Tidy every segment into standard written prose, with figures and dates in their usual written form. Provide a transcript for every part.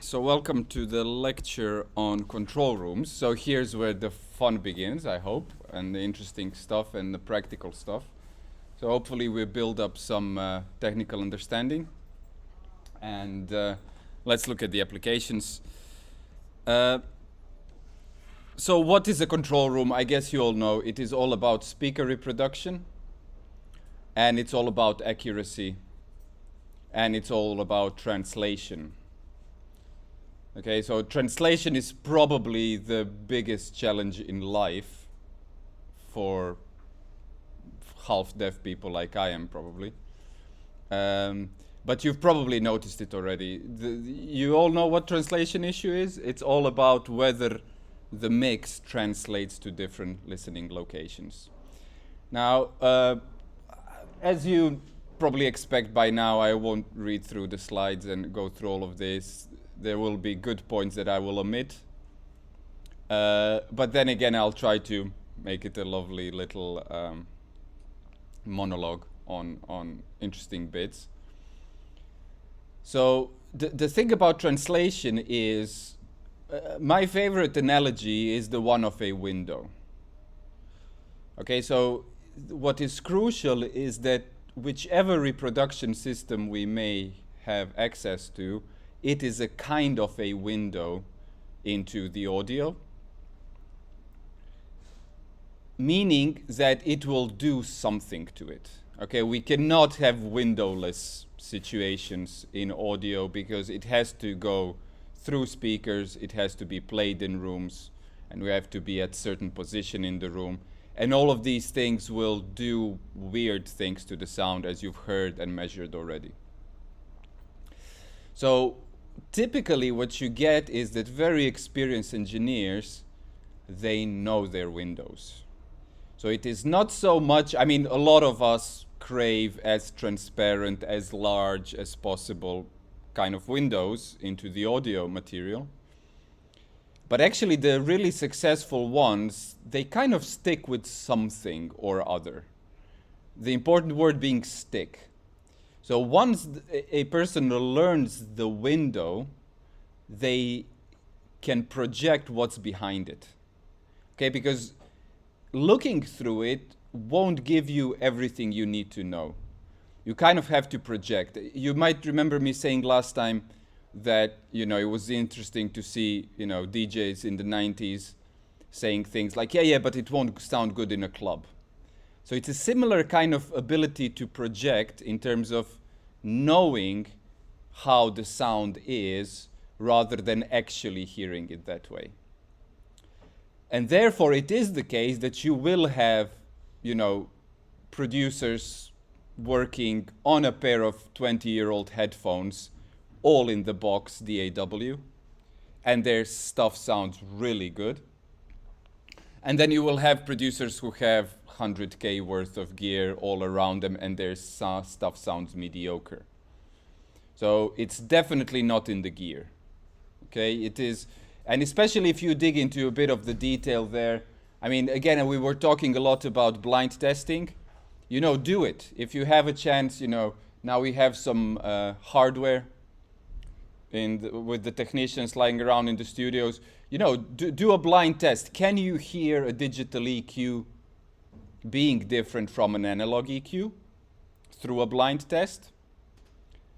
So welcome to the lecture on control rooms. So here's where the fun begins, I hope, and the interesting stuff and the practical stuff. So hopefully we build up some technical understanding. And let's look at the applications. So what is a control room? I guess you all know it is all about speaker reproduction, and it's all about accuracy, and it's all about translation. Okay, so translation is probably the biggest challenge in life for half-deaf people like I am, probably. But you've probably noticed it already. You all know what translation issue is? It's all about whether the mix translates to different listening locations. Now, as you probably expect by now, I won't read through the slides and go through all of this. There will be good points that I will omit. But then again, I'll try to make it a lovely little monologue on interesting bits. So the thing about translation is, my favorite analogy is the one of a window. Okay, so what is crucial is that whichever reproduction system we may have access to, it is a kind of a window into the audio, meaning that it will do something to it. Okay, we cannot have windowless situations in audio because it has to go through speakers, it has to be played in rooms, and we have to be at certain position in the room. And all of these things will do weird things to the sound, as you've heard and measured already. So typically what you get is that very experienced engineers, they know their windows. So it is not so much, I mean, a lot of us crave as transparent, as large as possible kind of windows into the audio material. But actually the really successful ones, they kind of stick with something or other. The important word being stick. So once a person learns the window, they can project what's behind it. Okay, because looking through it won't give you everything you need to know. You kind of have to project. You might remember me saying last time that, you know, it was interesting to see, you know, DJs in the 90s saying things like, yeah, but it won't sound good in a club. So it's a similar kind of ability to project in terms of knowing how the sound is rather than actually hearing it that way. And therefore it is the case that you will have, you know, producers working on a pair of 20-year-old headphones, all in the box DAW, and their stuff sounds really good. And then you will have producers who have 100K worth of gear all around them and their stuff sounds mediocre. So it's definitely not in the gear. Okay, it is, and especially if you dig into a bit of the detail there. I mean, again, we were talking a lot about blind testing. You know, do it. If you have a chance, you know, now we have some hardware with the technicians lying around in the studios. You know, do a blind test. Can you hear a digital EQ being different from an analog EQ through a blind test?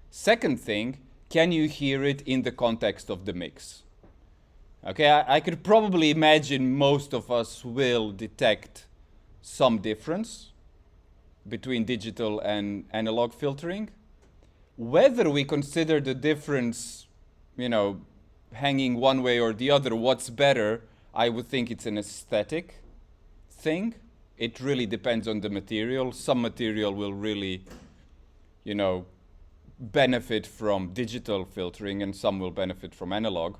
Second thing, can you hear it in the context of the mix? Okay, I could probably imagine most of us will detect some difference between digital and analog filtering. Whether we consider the difference, you know, hanging one way or the other, what's better, I would think it's an aesthetic thing. It really depends on the material. Some material will really, you know, benefit from digital filtering and some will benefit from analog.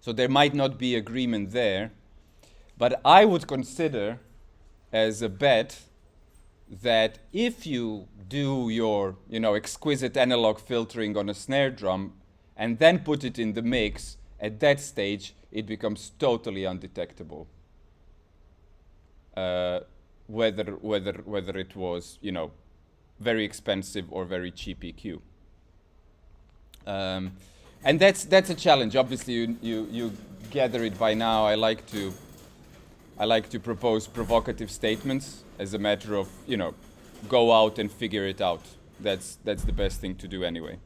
So there might not be agreement there, but I would consider as a bet that if you do your, you know, exquisite analog filtering on a snare drum and then put it in the mix, at that stage it becomes totally undetectable. Whether it was, you know, very expensive or very cheap EQ. And that's a challenge. Obviously, you gather it by now. I like to propose provocative statements as a matter of, go out and figure it out. That's the best thing to do anyway.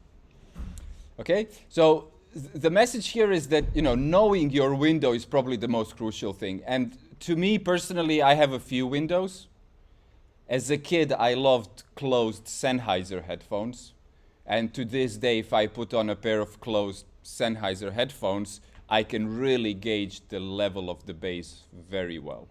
Okay? So the message here is that, knowing your window is probably the most crucial thing. And to me personally, I have a few windows. As a kid, I loved closed Sennheiser headphones. And to this day, if I put on a pair of closed Sennheiser headphones, I can really gauge the level of the bass very well.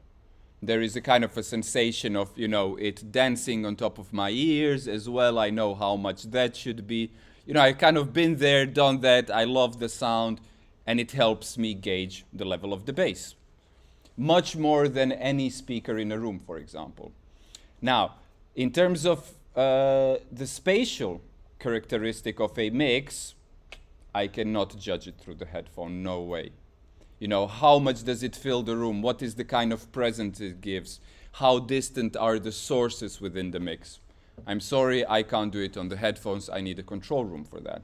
There is a kind of a sensation of, it dancing on top of my ears as well. I know how much that should be. I kind of been there, done that. I love the sound, and it helps me gauge the level of the bass. Much more than any speaker in a room, for example. Now, in terms of the spatial characteristic of a mix, I cannot judge it through the headphone, no way. How much does it fill the room? What is the kind of presence it gives? How distant are the sources within the mix? I'm sorry, I can't do it on the headphones. I need a control room for that.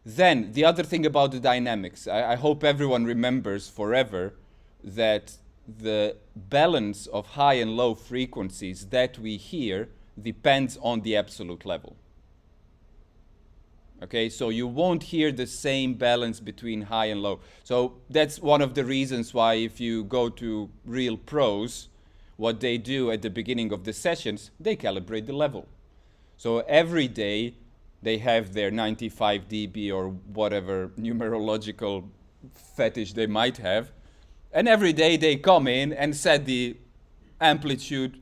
Then, the other thing about the dynamics, I hope everyone remembers forever that the balance of high and low frequencies that we hear depends on the absolute level. Okay, so you won't hear the same balance between high and low. So that's one of the reasons why if you go to real pros, what they do at the beginning of the sessions, they calibrate the level. So every day they have their 95 dB or whatever numerological fetish they might have. And every day they come in and set the amplitude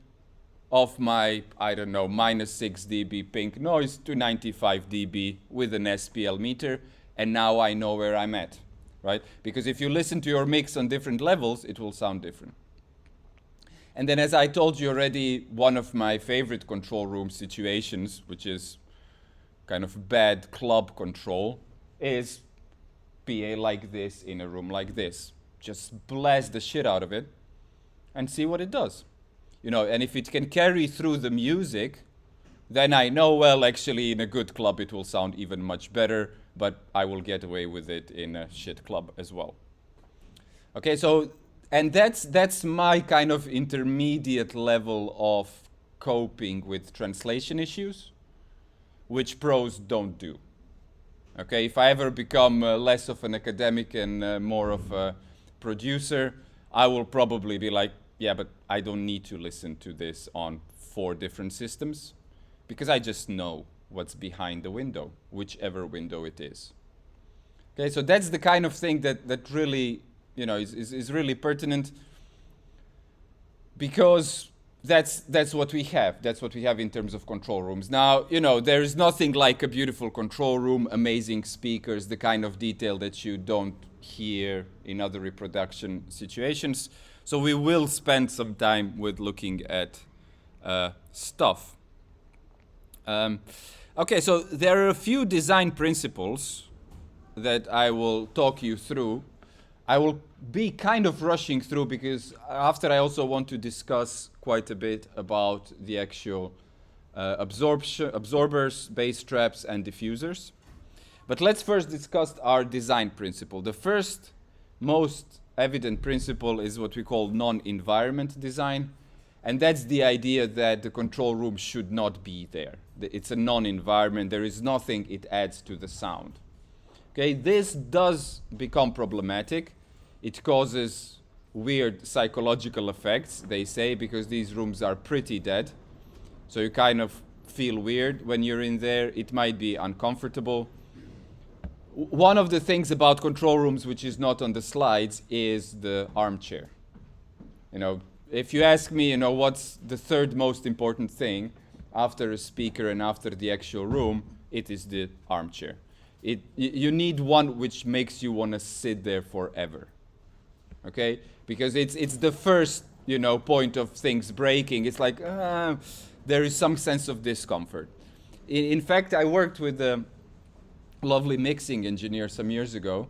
of my, -6 dB pink noise to 95 dB with an SPL meter, and now I know where I'm at, right? Because if you listen to your mix on different levels, it will sound different. And then, as I told you already, one of my favorite control room situations, which is kind of bad club control, is PA like this in a room like this. Just blast the shit out of it and see what it does. And if it can carry through the music, then I know, well, actually in a good club it will sound even much better, but I will get away with it in a shit club as well. Okay, so, and that's my kind of intermediate level of coping with translation issues, which pros don't do. Okay, if I ever become less of an academic and more of a producer, I will probably be like, yeah, but I don't need to listen to this on 4 different systems because I just know what's behind the window, whichever window it is. Okay, so that's the kind of thing that really, is really pertinent because that's what we have. That's what we have in terms of control rooms. Now, there is nothing like a beautiful control room, amazing speakers, the kind of detail that you don't hear in other reproduction situations. So we will spend some time with looking at stuff. Okay, so there are a few design principles that I will talk you through. I will be kind of rushing through because after I also want to discuss quite a bit about the actual absorbers, bass traps, and diffusers. But let's first discuss our design principle. The first most evident principle is what we call non-environment design. And that's the idea that the control room should not be there. It's a non-environment. There is nothing it adds to the sound. Okay, this does become problematic. It causes weird psychological effects, they say, because these rooms are pretty dead. So you kind of feel weird when you're in there. It might be uncomfortable. One of the things about control rooms which is not on the slides is the armchair. If you ask me, what's the third most important thing after a speaker and after the actual room, it is the armchair. You need one which makes you want to sit there forever. Okay? Because it's the first, point of things breaking. It's like, there is some sense of discomfort. In fact, I worked with a lovely mixing engineer some years ago.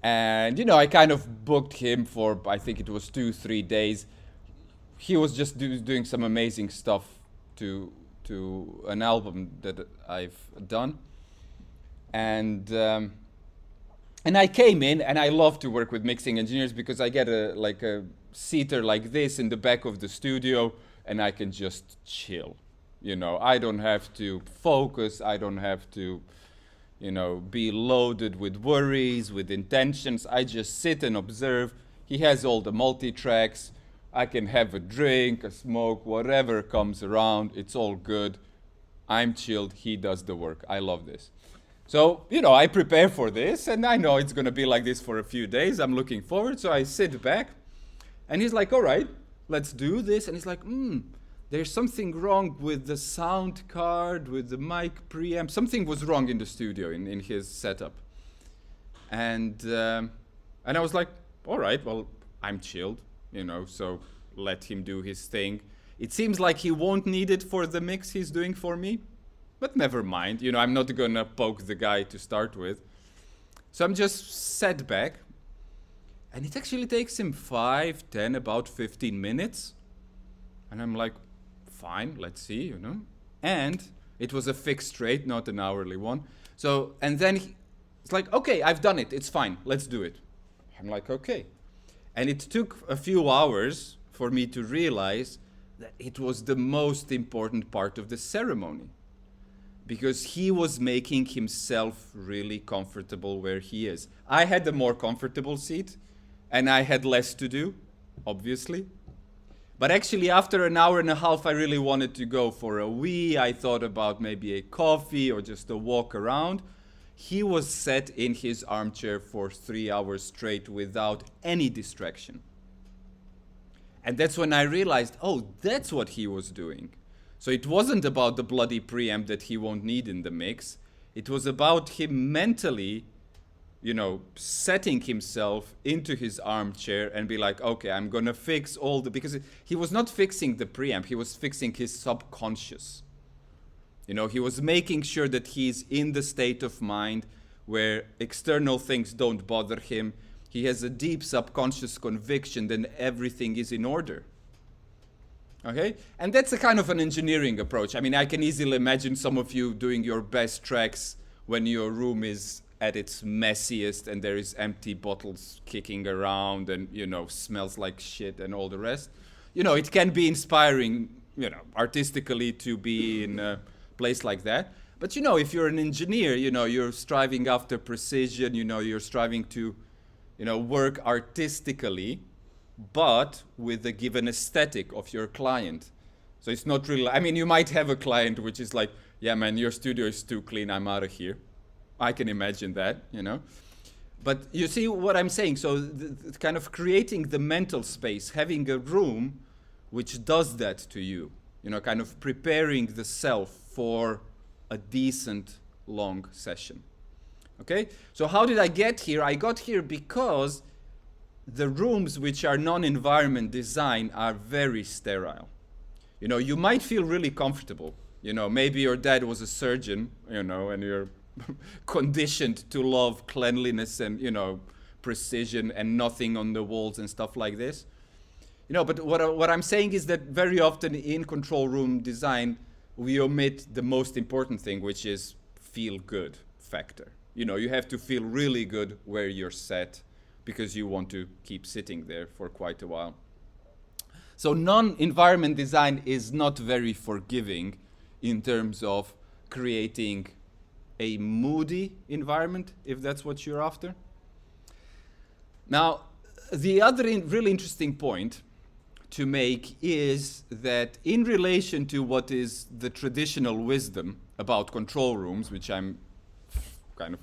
And, I kind of booked him for, I think it was 2-3 days. He was just doing some amazing stuff to an album that I've done. And and I came in, and I love to work with mixing engineers because I get a seater like this in the back of the studio, and I can just chill. You know, I don't have to focus. I don't have to, you know, be loaded with worries, with intentions. I just sit and observe. He has all the multi-tracks. I can have a drink, a smoke, whatever comes around. It's all good. I'm chilled. He does the work. I love this. So, you know, I prepare for this, and I know it's going to be like this for a few days. I'm looking forward. So I sit back, and he's like, all right, let's do this. And he's like, there's something wrong with the sound card, with the mic preamp. Something was wrong in the studio, in his setup. And I was like, all right, well, I'm chilled, you know, so let him do his thing. It seems like he won't need it for the mix he's doing for me, but never mind. You know, I'm not going to poke the guy to start with. So I'm just sat back, and it actually takes him 5, 10, about 15 minutes. And I'm like, fine, let's see, you know. And it was a fixed rate, not an hourly one. So, and then it's like, okay, I've done it. It's fine. Let's do it. I'm like, okay. And it took a few hours for me to realize that it was the most important part of the ceremony, because he was making himself really comfortable where he is. I had a more comfortable seat, and I had less to do, obviously. But actually, after an hour and a half, I really wanted to go for a wee. I thought about maybe a coffee or just a walk around. He was sat in his armchair for 3 hours straight without any distraction. And that's when I realized, oh, that's what he was doing. So it wasn't about the bloody preamp that he won't need in the mix. It was about him mentally, you know, setting himself into his armchair and be like, okay, I'm going to fix all the... Because he was not fixing the preamp, he was fixing his subconscious. You know, he was making sure that he's in the state of mind where external things don't bother him. He has a deep subconscious conviction that everything is in order. Okay? And that's a kind of an engineering approach. I mean, I can easily imagine some of you doing your best tracks when your room is at its messiest and there is empty bottles kicking around and, you know, smells like shit and all the rest. You know, it can be inspiring, you know, artistically to be in a place like that. But, you know, if you're an engineer, you know, you're striving after precision, you know, you're striving to, you know, work artistically, but with the given aesthetic of your client. So it's not really, I mean, you might have a client which is like, yeah, man, your studio is too clean, I'm out of here. I can imagine that, you know. But you see what I'm saying? So the kind of creating the mental space, having a room which does that to you, you know, kind of preparing the self for a decent long session. Okay? So how did I get here? I got here because the rooms which are non-environment design are very sterile. You know, you might feel really comfortable. You know, maybe your dad was a surgeon, you know, and you're conditioned to love cleanliness and, you know, precision and nothing on the walls and stuff like this. You know, but what I'm saying is that very often in control room design, we omit the most important thing, which is feel good factor. You know, you have to feel really good where you're set because you want to keep sitting there for quite a while. So non-environment design is not very forgiving in terms of creating a moody environment, if that's what you're after. Now, the other really interesting point to make is that in relation to what is the traditional wisdom about control rooms, which I'm kind of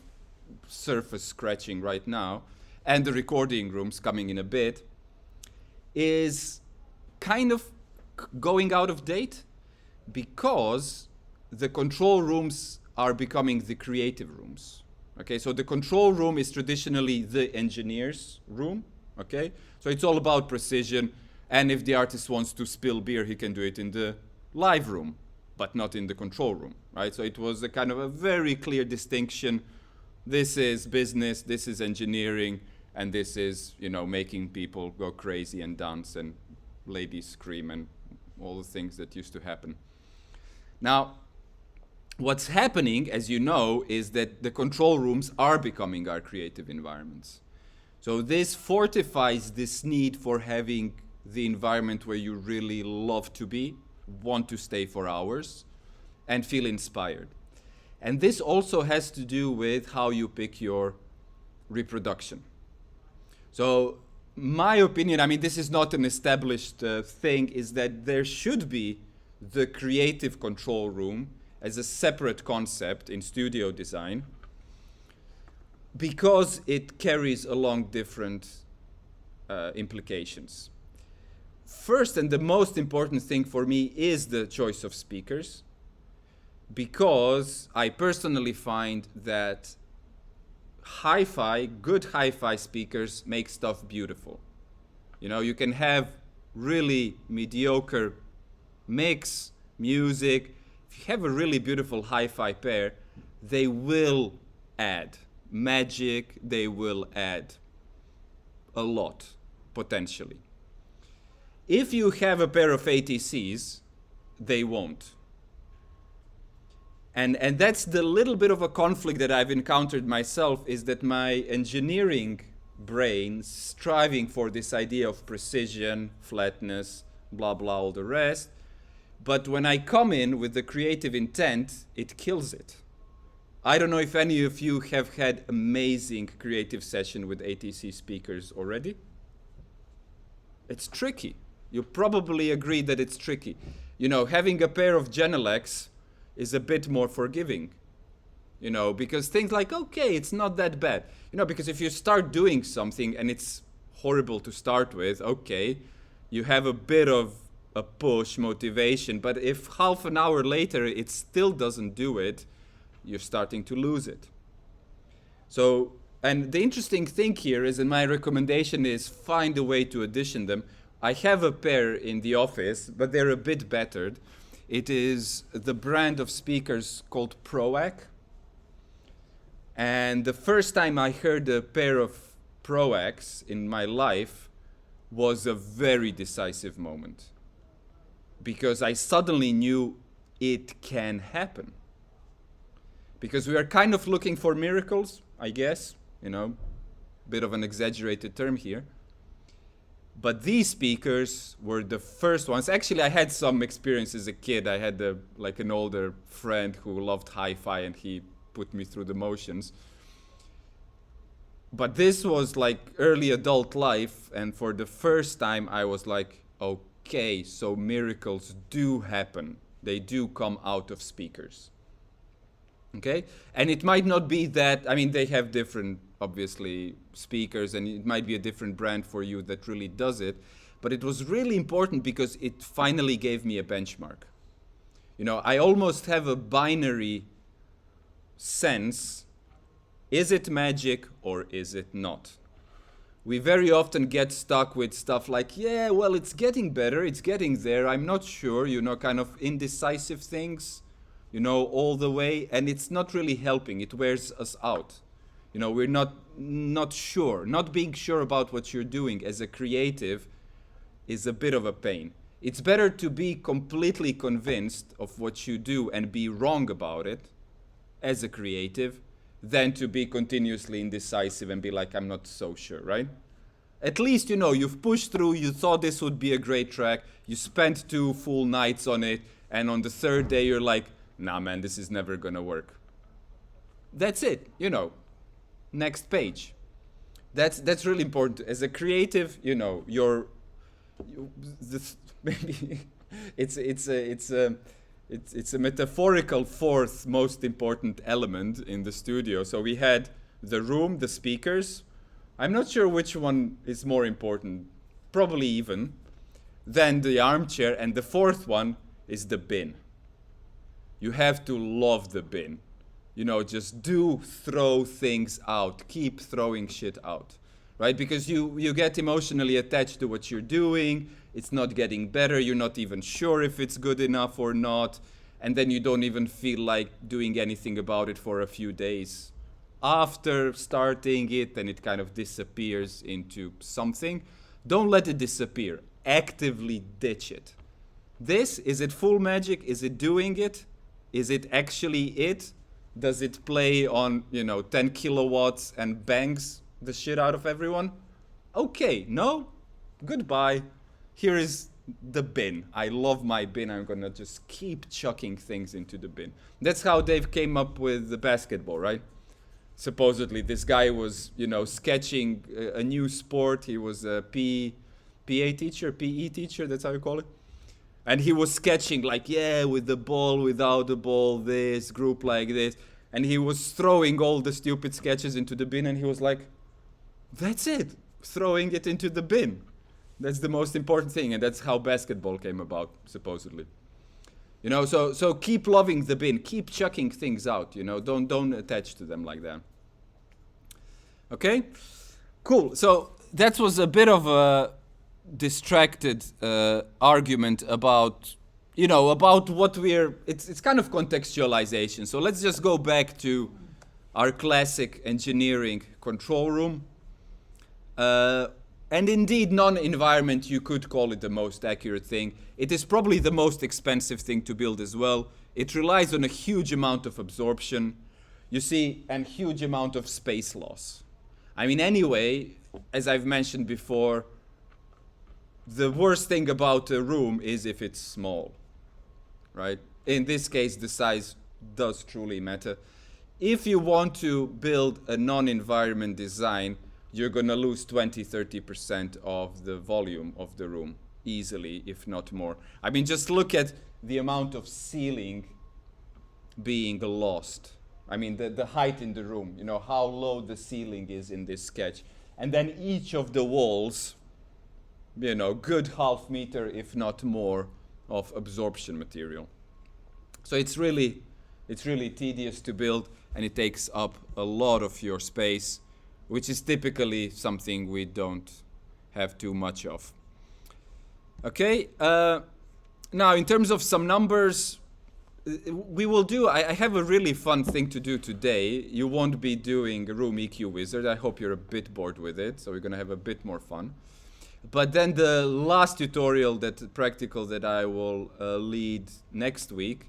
surface scratching right now, and the recording rooms coming in a bit, is kind of going out of date because the control rooms are becoming the creative rooms. Okay, so the control room is traditionally the engineer's room. Okay, so it's all about precision, and if the artist wants to spill beer, he can do it in the live room, but not in the control room, right? So it was a kind of a very clear distinction. This is business, this is engineering, and this is, you know, making people go crazy and dance and ladies scream and all the things that used to happen. Now, what's happening, as you know, is that the control rooms are becoming our creative environments. So this fortifies this need for having the environment where you really love to be, want to stay for hours, and feel inspired. And this also has to do with how you pick your reproduction. So my opinion, I mean, this is not an established thing, is that there should be the creative control room as a separate concept in studio design, because it carries along different implications. First, and the most important thing for me, is the choice of speakers, because I personally find that hi-fi, good hi-fi speakers make stuff beautiful. You know, you can have really mediocre mix, music. If you have a really beautiful hi-fi pair, they will add magic, they will add a lot, potentially. If you have a pair of ATCs, they won't. And that's the little bit of a conflict that I've encountered myself, is that my engineering brain, striving for this idea of precision, flatness, blah, blah, all the rest. But when I come in with the creative intent, it kills it. I don't know if any of you have had amazing creative session with ATC speakers already. It's tricky. You probably agree that it's tricky. You know, having a pair of Genelecs is a bit more forgiving, you know, because things like, okay, it's not that bad. You know, because if you start doing something and it's horrible to start with, okay, you have a bit of a push, motivation, but if half an hour later it still doesn't do it, you're starting to lose it. So, and the interesting thing here is, and my recommendation is, find a way to audition them. I have a pair in the office, but they're a bit battered. It is the brand of speakers called ProAc. And the first time I heard a pair of ProAcs in my life was a very decisive moment, because I suddenly knew it can happen. Because we are kind of looking for miracles, I guess, you know, bit of an exaggerated term here. But these speakers were the first ones. Actually, I had some experience as a kid. I had like an older friend who loved hi-fi, and he put me through the motions. But this was like early adult life, and for the first time I was like, okay, so miracles do happen. They do come out of speakers. Okay? And it might not be that, I mean, they have different, obviously, speakers, and it might be a different brand for you that really does it. But it was really important because it finally gave me a benchmark. You know, I almost have a binary sense. Is it magic or is it not? We very often get stuck with stuff like, yeah, well, it's getting better, it's getting there, I'm not sure, you know, kind of indecisive things, you know, all the way, and it's not really helping. It wears us out. You know, we're not sure. Not being sure about what you're doing as a creative is a bit of a pain. It's better to be completely convinced of what you do and be wrong about it as a creative than to be continuously indecisive and be like, I'm not so sure, right? At least, you know, you've pushed through, you thought this would be a great track, you spent 2 full nights on it, and on the 3rd day you're like, nah, man, this is never gonna work. That's it, you know. Next page. That's really important. As a creative, you know, maybe it's a metaphorical 4th most important element in the studio. So we had the room, the speakers. I'm not sure which one is more important. Probably even. Then the armchair, and the 4th one is the bin. You have to love the bin. You know, just throw things out. Keep throwing shit out, right? Because you get emotionally attached to what you're doing. It's not getting better. You're not even sure if it's good enough or not. And then you don't even feel like doing anything about it for a few days. After starting it, then it kind of disappears into something. Don't let it disappear. Actively ditch it. Is it full magic? Is it doing it? Is it actually it? Does it play on, 10 kilowatts and bangs the shit out of everyone? Okay, no? Goodbye. Here is the bin. I love my bin. I'm gonna just keep chucking things into the bin. That's how Dave came up with the basketball, right? Supposedly, this guy was, sketching a new sport. He was a PE teacher, that's how you call it. And he was sketching like, yeah, with the ball, without the ball, this, group like this. And he was throwing all the stupid sketches into the bin, and he was like, that's it, throwing it into the bin. That's the most important thing, and that's how basketball came about, supposedly. So keep loving the bin, keep chucking things out, don't attach to them like that. Okay? Cool. So that was a bit of a distracted argument about what it's kind of contextualization. So let's just go back to our classic engineering control room. And indeed, non-environment, you could call it the most accurate thing. It is probably the most expensive thing to build as well. It relies on a huge amount of absorption, you see, and huge amount of space loss. I mean, anyway, as I've mentioned before, the worst thing about a room is if it's small, right? In this case, the size does truly matter. If you want to build a non-environment design, you're going to lose 20-30% of the volume of the room easily, if not more. I mean, just look at the amount of ceiling being lost. I mean, the height in the room, how low the ceiling is in this sketch. And then each of the walls, good half meter, if not more, of absorption material. So it's really tedious to build, and it takes up a lot of your space, which is typically something we don't have too much of. Okay, now in terms of some numbers, I have a really fun thing to do today. You won't be doing a Room EQ Wizard. I hope you're a bit bored with it, so we're gonna have a bit more fun. But then the last tutorial, practical that I will lead next week,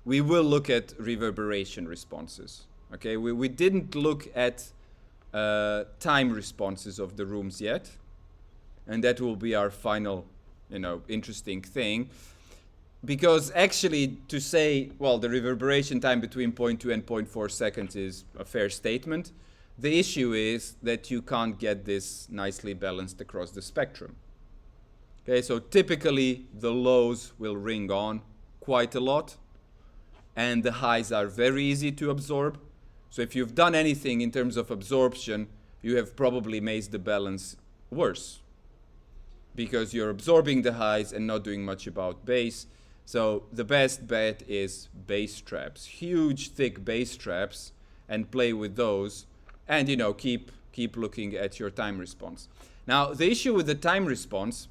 we will look at reverberation responses. Okay, we didn't look at time responses of the rooms yet, and that will be our final, interesting thing. Because actually, to say, well, the reverberation time between 0.2 and 0.4 seconds is a fair statement. The issue is that you can't get this nicely balanced across the spectrum. Okay, so typically the lows will ring on quite a lot, and the highs are very easy to absorb. So if you've done anything in terms of absorption, you have probably made the balance worse, because you're absorbing the highs and not doing much about bass. So the best bet is bass traps, huge thick bass traps, and play with those, and keep looking at your time response. Now the issue with the time response,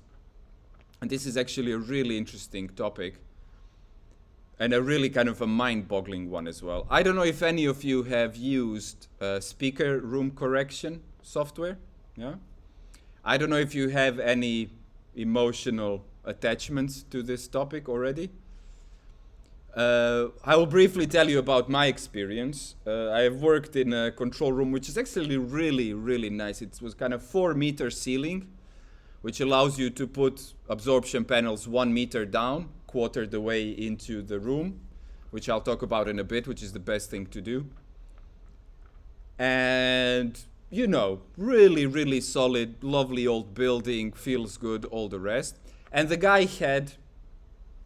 and this is actually a really interesting topic, and a really kind of a mind-boggling one as well. I don't know if any of you have used speaker room correction software. Yeah. I don't know if you have any emotional attachments to this topic already. I will briefly tell you about my experience. I have worked in a control room, which is actually really, really nice. It was kind of 4-meter ceiling, which allows you to put absorption panels 1 meter down, quarter the way into the room, which I'll talk about in a bit, which is the best thing to do. And, really, really solid, lovely old building, feels good, all the rest. And the guy had,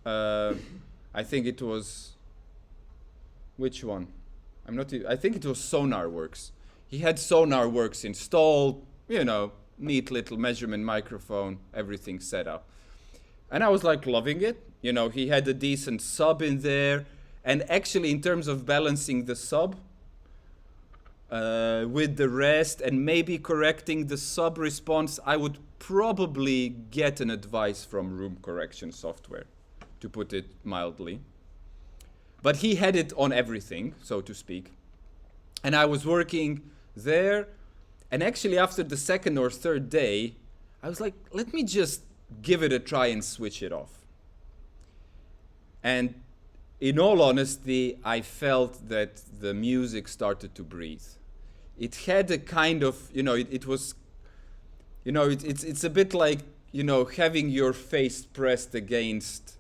I think it was, which one? I think it was SonarWorks. He had SonarWorks installed, neat little measurement microphone, everything set up. And I was like loving it. He had a decent sub in there. And actually, in terms of balancing the sub with the rest and maybe correcting the sub response, I would probably get an advice from room correction software, to put it mildly. But he had it on everything, so to speak. And I was working there. And actually, after the second or third day, I was like, let me just give it a try and switch it off. And in all honesty, I felt that the music started to breathe. It had a kind of, it was, it's a bit like, having your face pressed against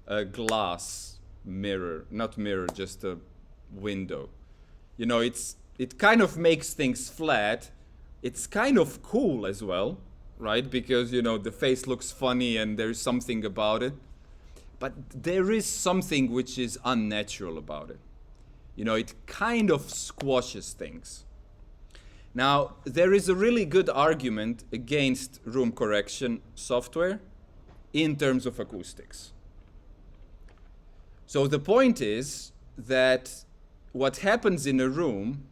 a glass mirror, not mirror, just a window. It kind of makes things flat. It's kind of cool as well, right? Because, the face looks funny and there's something about it. But there is something which is unnatural about it. It kind of squashes things. Now, there is a really good argument against room correction software in terms of acoustics. So the point is that what happens in a room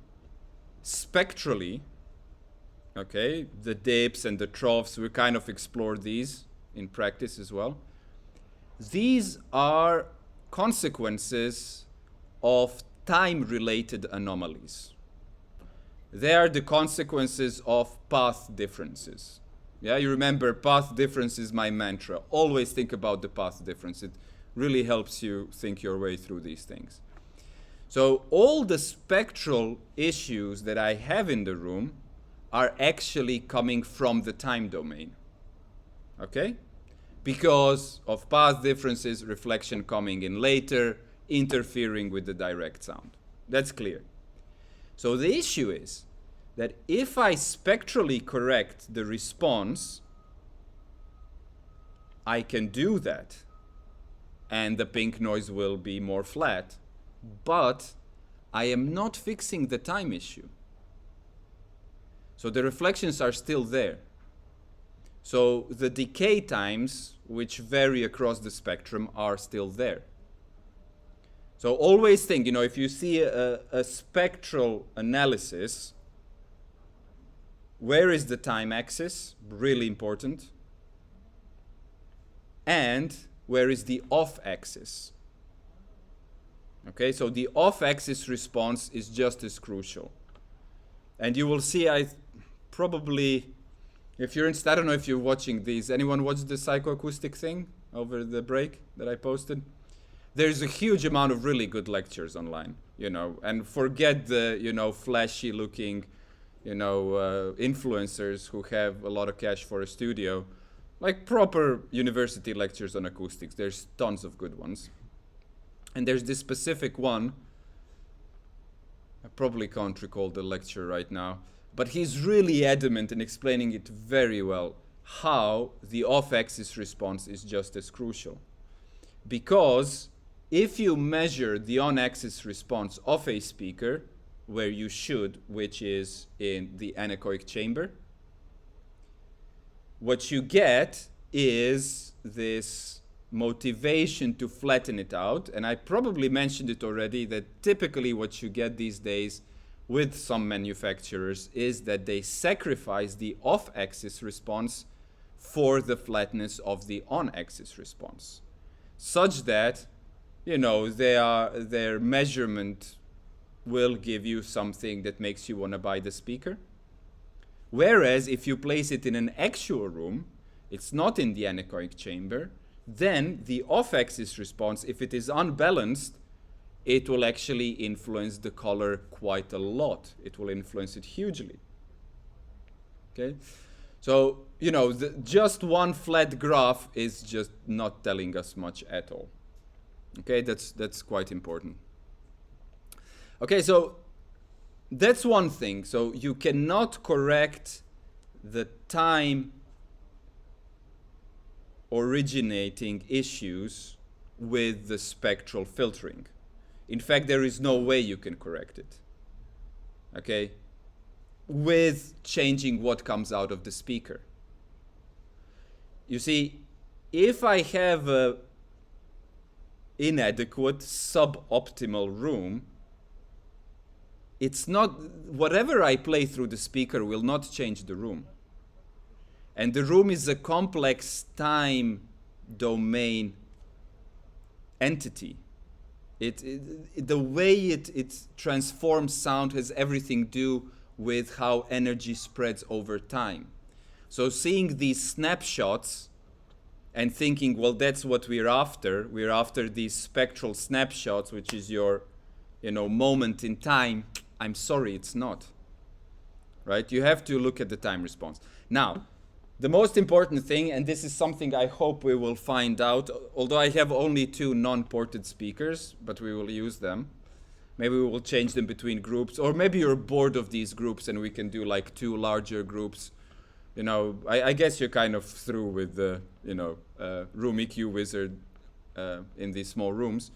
spectrally, okay, the dips and the troughs, we kind of explore these in practice as well. These are consequences of time-related anomalies. They are the consequences of path differences. Yeah, you remember path difference is my mantra. Always think about the path difference. It really helps you think your way through these things. So all the spectral issues that I have in the room are actually coming from the time domain. Okay? Because of path differences, reflection coming in later, interfering with the direct sound. That's clear. So the issue is that if I spectrally correct the response, I can do that, and the pink noise will be more flat, but I am not fixing the time issue. So the reflections are still there. So the decay times, which vary across the spectrum, are still there. So always think, if you see a spectral analysis, where is the time axis? Really important. And where is the off axis? Okay, so the off axis response is just as crucial. And you will see, I don't know if you're watching these. Anyone watch the psychoacoustic thing over the break that I posted? There's a huge amount of really good lectures online, and forget the, flashy looking, influencers who have a lot of cash for a studio. Like proper university lectures on acoustics. There's tons of good ones. And there's this specific one. I probably can't recall the lecture right now. But he's really adamant in explaining it very well, how the off-axis response is just as crucial. Because if you measure the on-axis response of a speaker, where you should, which is in the anechoic chamber, what you get is this motivation to flatten it out. And I probably mentioned it already, that typically what you get these days with some manufacturers is that they sacrifice the off-axis response for the flatness of the on-axis response, such that, their measurement will give you something that makes you want to buy the speaker. Whereas if you place it in an actual room, it's not in the anechoic chamber, then the off-axis response, if it is unbalanced, it will actually influence the color quite a lot. It will influence it hugely. Okay? So, just one flat graph is just not telling us much at all. Okay, that's quite important. Okay, so that's one thing. So you cannot correct the time originating issues with the spectral filtering. In fact, there is no way you can correct it. Okay? With changing what comes out of the speaker. You see, if I have a inadequate, suboptimal room, it's not, whatever I play through the speaker will not change the room. And the room is a complex time domain entity. The way it transforms sound has everything to do with how energy spreads over time. So seeing these snapshots and thinking, well, that's what we're after. We're after these spectral snapshots, which is your, moment in time. I'm sorry, it's not. Right? You have to look at the time response. Now, the most important thing, and this is something I hope we will find out, although I have only 2 non-ported speakers, but we will use them. Maybe we will change them between groups, or maybe you're bored of these groups and we can do like 2 larger groups. I guess you're kind of through with the, room EQ wizard in these small rooms.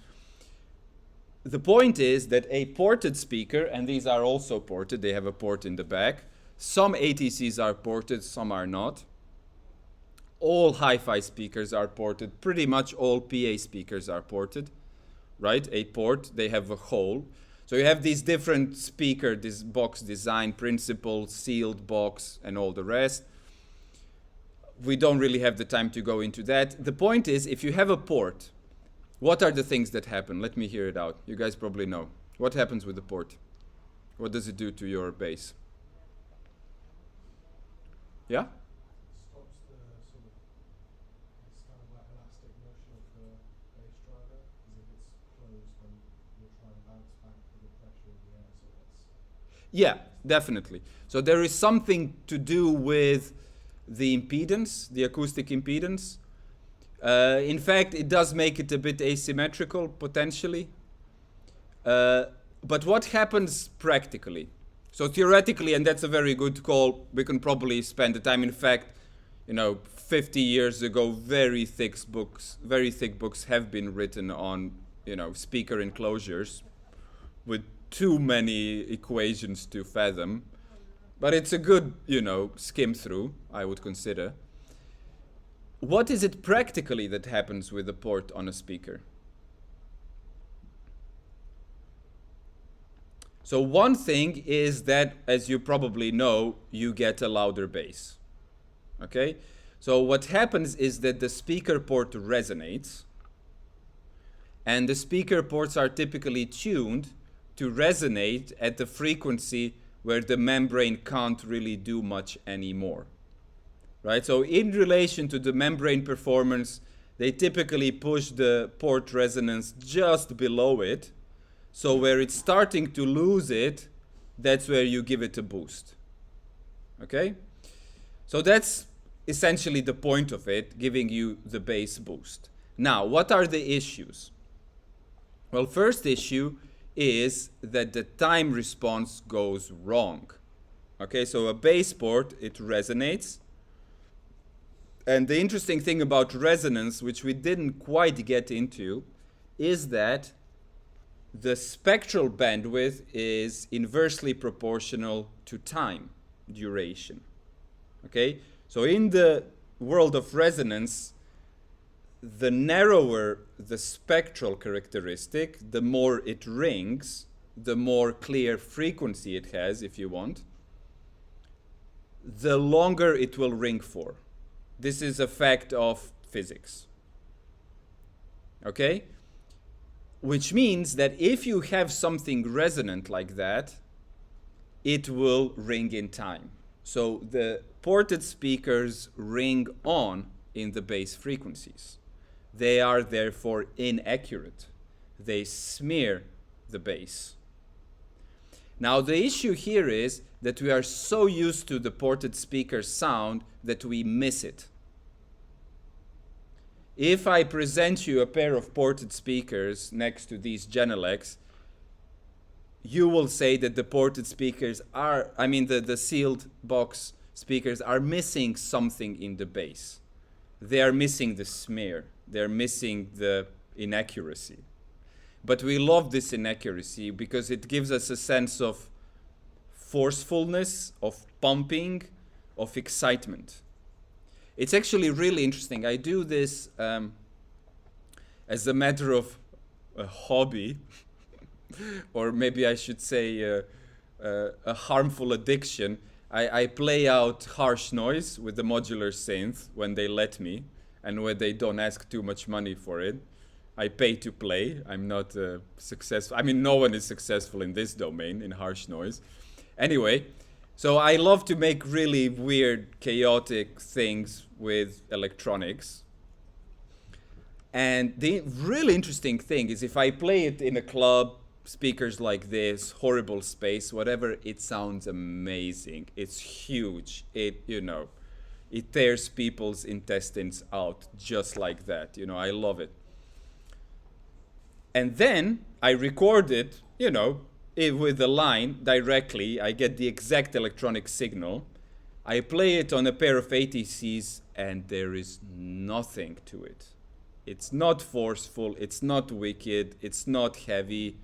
The point is that a ported speaker, and these are also ported, they have a port in the back. Some ATCs are ported, some are not. All hi-fi speakers are ported. Pretty much all PA speakers are ported, right? A port, they have a hole. So you have these different speaker, this box design principles, sealed box, and all the rest. We don't really have the time to go into that. The point is, if you have a port, what are the things that happen? Let me hear it out. You guys probably know. What happens with the port? What does it do to your bass? Yeah? Stops the sort of, it's kind of like elastic motion of the bass driver, as if it's closed when you're trying to bounce back with the pressure in the air, so that's... Yeah, definitely. So there is something to do with the impedance, the acoustic impedance. In fact, it does make it a bit asymmetrical, potentially. But what happens practically? So theoretically, and that's a very good call, we can probably spend the time. In fact, 50 years ago, very thick books have been written on, speaker enclosures with too many equations to fathom. But it's a good, skim through, I would consider. What is it practically that happens with a port on a speaker? So one thing is that, as you probably know, you get a louder bass. Okay? So what happens is that the speaker port resonates, and the speaker ports are typically tuned to resonate at the frequency where the membrane can't really do much anymore. Right? So in relation to the membrane performance, they typically push the port resonance just below it. So where it's starting to lose it, that's where you give it a boost. Okay? So that's essentially the point of it, giving you the bass boost. Now, what are the issues? Well, first issue is that the time response goes wrong. Okay, so a bass port, it resonates. And the interesting thing about resonance, which we didn't quite get into, is that the spectral bandwidth is inversely proportional to time duration. Okay? So in the world of resonance, the narrower the spectral characteristic, the more it rings, the more clear frequency it has, if you want, the longer it will ring for. This is a fact of physics. Okay? Which means that if you have something resonant like that, it will ring in time. So the ported speakers ring on in the bass frequencies. They are therefore inaccurate. They smear the bass. Now the issue here is that we are so used to the ported speaker sound that we miss it. If I present you a pair of ported speakers next to these Genelecs, you will say that the ported speakers are, the sealed box speakers are missing something in the bass. They are missing the smear. They're missing the inaccuracy. But we love this inaccuracy because it gives us a sense of forcefulness, of pumping, of excitement. It's actually really interesting. I do this as a matter of a hobby, or maybe I should say a harmful addiction. I play out harsh noise with the modular synth when they let me, and when they don't ask too much money for it. I pay to play. I'm not successful. No one is successful in this domain, in harsh noise. Anyway, so I love to make really weird, chaotic things with electronics. And the really interesting thing is if I play it in a club, speakers like this, horrible space, whatever, it sounds amazing. It's huge. It tears people's intestines out just like that. I love it. And then I record it, with the line directly. I get the exact electronic signal. I play it on a pair of ATCs and there is nothing to it. It's not forceful, it's not wicked, it's not heavy,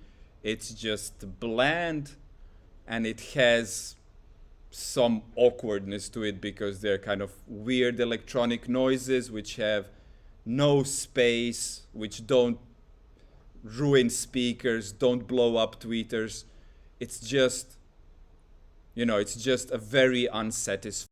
it's just bland, and it has some awkwardness to it because they're kind of weird electronic noises which have no space, which don't ruin speakers, don't blow up tweeters. It's just, it's just a very unsatisfying.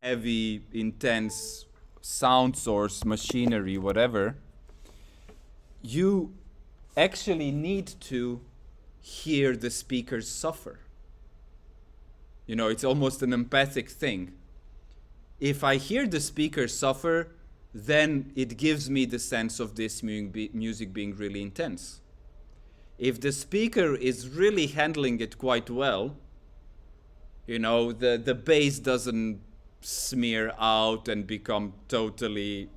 Heavy, intense sound source, machinery, whatever, you actually need to hear the speakers suffer. It's almost an empathic thing. If I hear the speakers suffer, then it gives me the sense of this music being really intense. If the speaker is really handling it quite well, the bass doesn't smear out and become totally,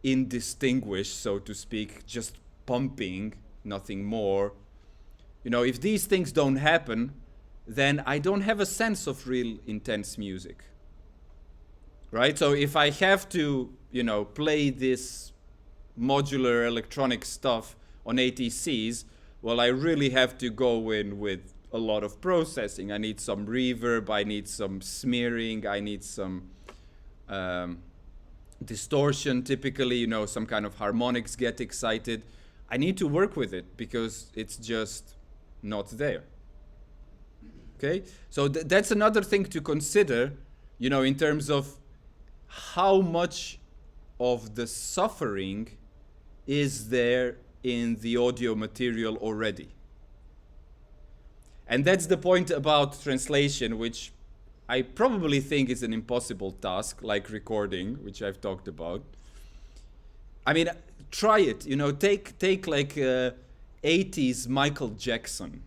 indistinguished, so to speak, just pumping, nothing more. If these things don't happen, then I don't have a sense of real intense music. Right? So if I have to, play this modular electronic stuff on ATCs, well, I really have to go in with a lot of processing. I need some reverb, I need some smearing, I need some distortion, typically, some kind of harmonics get excited. I need to work with it because it's just not there. Okay? So that's another thing to consider, in terms of how much of the suffering is there in the audio material already. And that's the point about translation, which I probably think is an impossible task, like recording, which I've talked about. I mean, try it, take like 80s Michael Jackson.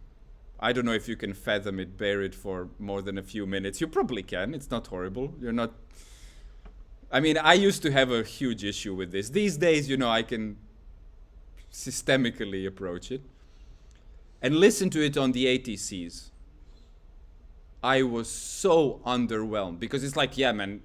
I don't know if you can fathom it, bear it for more than a few minutes. You probably can, it's not horrible. I used to have a huge issue with this. These days, I can systemically approach it. And listen to it on the ATCs. I was so underwhelmed because it's like, yeah, man,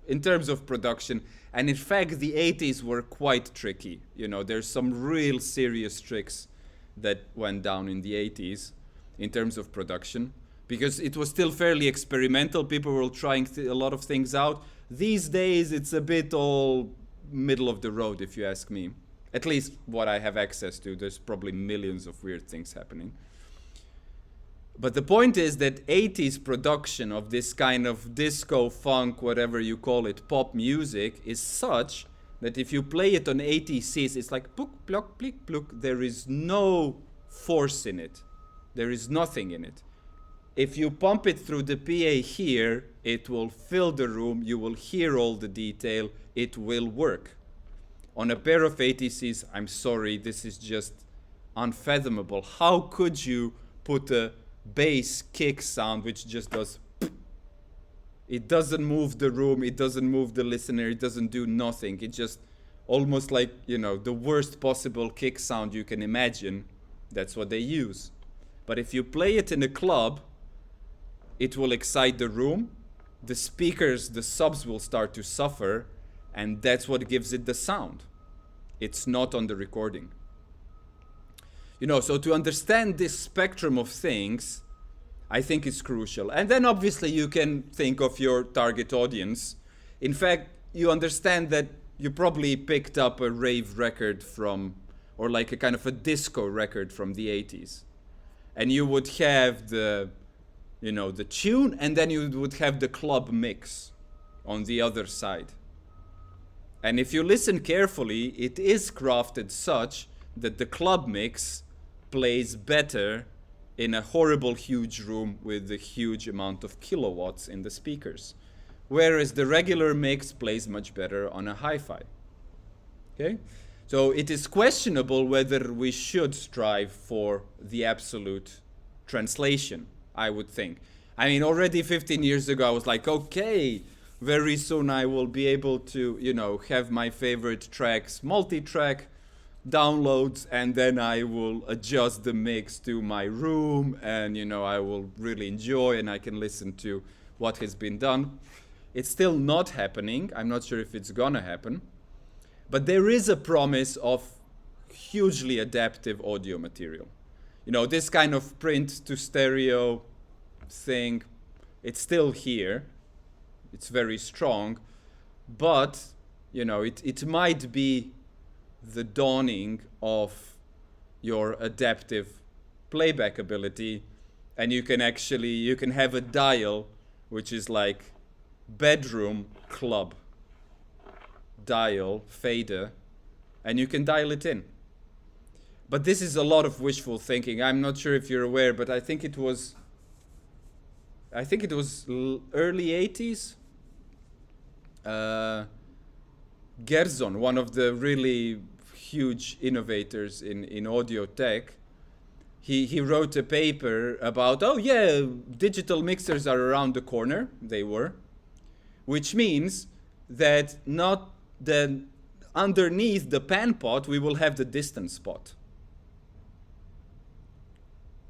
in terms of production, and in fact, the 80s were quite tricky. There's some real serious tricks that went down in the 80s in terms of production because it was still fairly experimental. People were trying a lot of things out. These days, it's a bit all middle of the road, if you ask me. At least what I have access to. There's probably millions of weird things happening. But the point is that 80s production of this kind of disco, funk, whatever you call it, pop music is such that if you play it on ATCs, it's like book, block, plick, pluk. There is no force in it. There is nothing in it. If you pump it through the PA here, it will fill the room. You will hear all the detail. It will work. On a pair of ATCs, I'm sorry, this is just unfathomable. How could you put a bass kick sound which just does... It doesn't move the room, it doesn't move the listener, it doesn't do nothing. It just almost like, the worst possible kick sound you can imagine. That's what they use. But if you play it in a club, it will excite the room. The speakers, the subs will start to suffer. And that's what gives it the sound. It's not on the recording. So to understand this spectrum of things, I think is crucial. And then obviously you can think of your target audience. In fact, you understand that you probably picked up a rave record or like a kind of a disco record from the 80s. And you would have the you know, the tune, and then you would have the club mix on the other side. And if you listen carefully, it is crafted such that the club mix plays better in a horrible huge room with a huge amount of kilowatts in the speakers, whereas the regular mix plays much better on a hi-fi. Okay? So it is questionable whether we should strive for the absolute translation, I would think. I mean, already 15 years ago, I was like, okay, very soon I will be able to, you know, have my favorite tracks, multi-track downloads, and then I will adjust the mix to my room, and, you know, I will really enjoy, and I can listen to what has been done. It's still not happening. I'm not sure if it's gonna happen. But there is a promise of hugely adaptive audio material. You know, this kind of print to stereo thing, it's still here. It's very strong. But, you know, it might be the dawning of your adaptive playback ability. And you can have a dial which is like bedroom club dial fader, and you can dial it in. But this is a lot of wishful thinking. I'm not sure if you're aware, but I think it was early 80s. Gerson, one of the really huge innovators in audio tech, he wrote a paper about, oh yeah, digital mixers are around the corner. They were, which means that not then underneath the pan pot we will have the distance pot.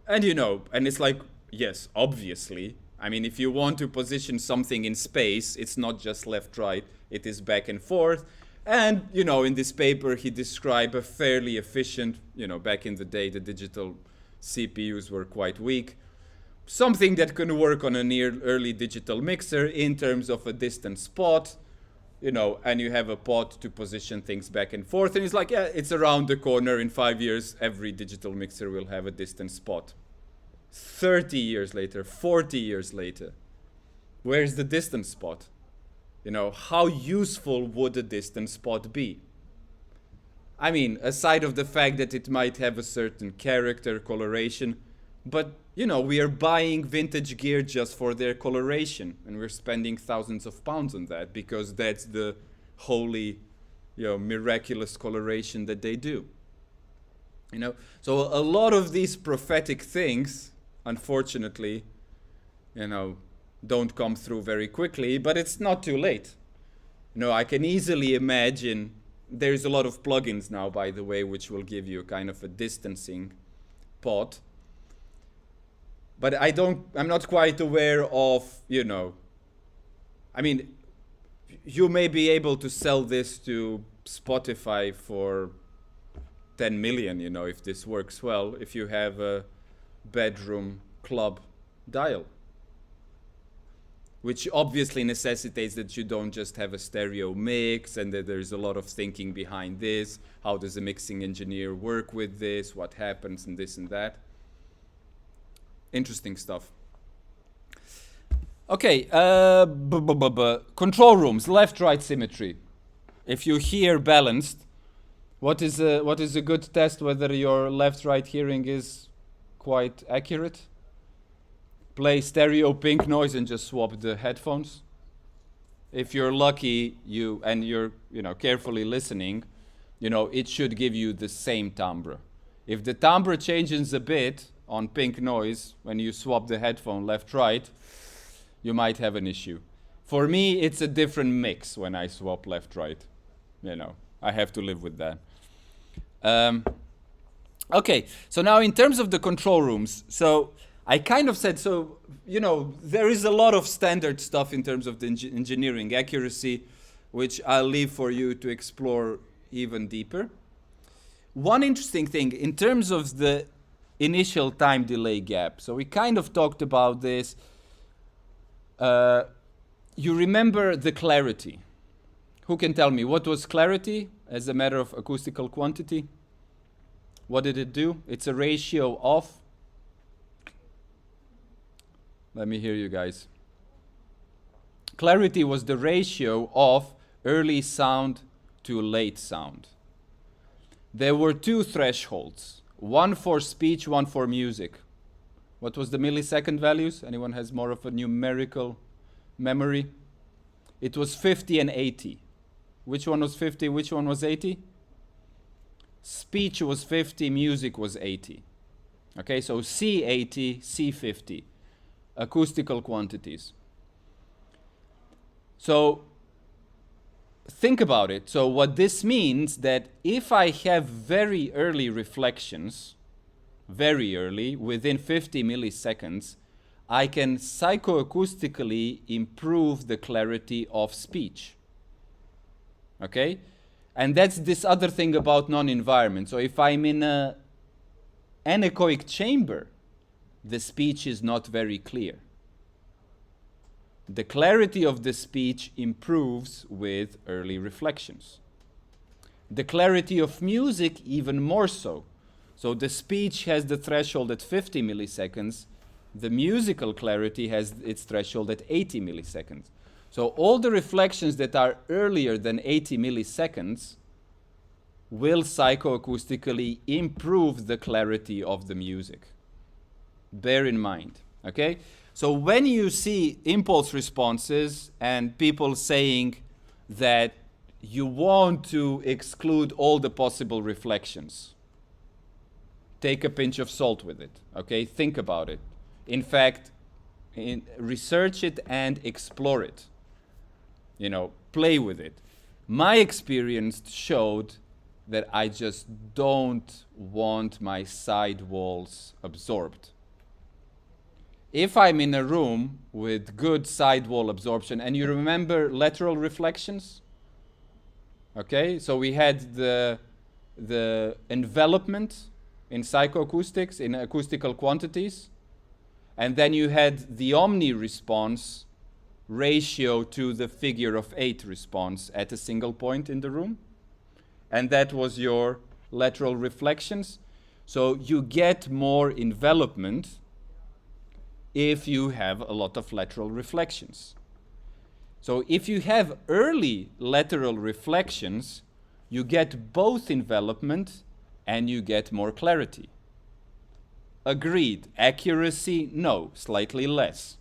And you know, and it's like, yes, obviously. I mean, if you want to position something in space, it's not just left, right, it is back and forth. And, you know, in this paper he described a fairly efficient, you know, back in the day the digital CPUs were quite weak, something that can work on an early digital mixer in terms of a distance pot. You know, and you have a pot to position things back and forth. And it's like, yeah, it's around the corner. In 5 years, every digital mixer will have a distance pot. 30 years later, 40 years later, where's the distance spot? You know, how useful would a distance spot be? I mean, aside of the fact that it might have a certain character, coloration, but, you know, we are buying vintage gear just for their coloration, and we're spending thousands of pounds on that because that's the holy, you know, miraculous coloration that they do. You know, so a lot of these prophetic things, unfortunately, you know, don't come through very quickly, but it's not too late. You know, I can easily imagine, there's a lot of plugins now, by the way, which will give you kind of a distancing pot. But I'm not quite aware of, you know, I mean, you may be able to sell this to Spotify for 10 million, you know, if this works well, if you have a bedroom club dial, which obviously necessitates that you don't just have a stereo mix and that there's a lot of thinking behind this. How does a mixing engineer work with this? What happens and this and that? Interesting stuff. Okay, control rooms, left-right symmetry. If you hear balanced, what is a good test whether your left-right hearing is quite accurate? Play stereo pink noise and just swap the headphones. If you're lucky, you're carefully listening, you know, it should give you the same timbre. If the timbre changes a bit on pink noise when you swap the headphone left-right, you might have an issue. For me, it's a different mix when I swap left-right. You know, I have to live with that. Okay, so now in terms of the control rooms, so I kind of said, so, you know, there is a lot of standard stuff in terms of the engineering accuracy, which I'll leave for you to explore even deeper. One interesting thing, in terms of the initial time delay gap, so we kind of talked about this. You remember the clarity. Who can tell me, what was clarity as a matter of acoustical quantity? What did it do? It's a ratio of Let me hear you guys. Clarity was the ratio of early sound to late sound. There were two thresholds, one for speech, one for music. What was the millisecond values? Anyone has more of a numerical memory? It was 50 and 80. Which one was 50? Which one was 80? Speech was 50, music was 80. Okay, so C80, C50, acoustical quantities. So think about it. So what this means that if I have very early reflections, very early, within 50 milliseconds, I can psychoacoustically improve the clarity of speech. Okay? And that's this other thing about non-environment. So if I'm in an anechoic chamber, the speech is not very clear. The clarity of the speech improves with early reflections. The clarity of music even more so. So the speech has the threshold at 50 milliseconds. The musical clarity has its threshold at 80 milliseconds. So all the reflections that are earlier than 80 milliseconds will psychoacoustically improve the clarity of the music. Bear in mind, okay? So when you see impulse responses and people saying that you want to exclude all the possible reflections, take a pinch of salt with it, okay? Think about it. In fact, research it and explore it. You know, play with it. My experience showed that I just don't want my side walls absorbed. If I'm in a room with good side wall absorption, and you remember lateral reflections? Okay, so we had the envelopment in psychoacoustics, in acoustical quantities, and then you had the omni response ratio to the figure of 8 response at a single point in the room. And that was your lateral reflections. So you get more envelopment if you have a lot of lateral reflections. So if you have early lateral reflections, you get both envelopment and you get more clarity. Agreed. Accuracy, no, slightly less.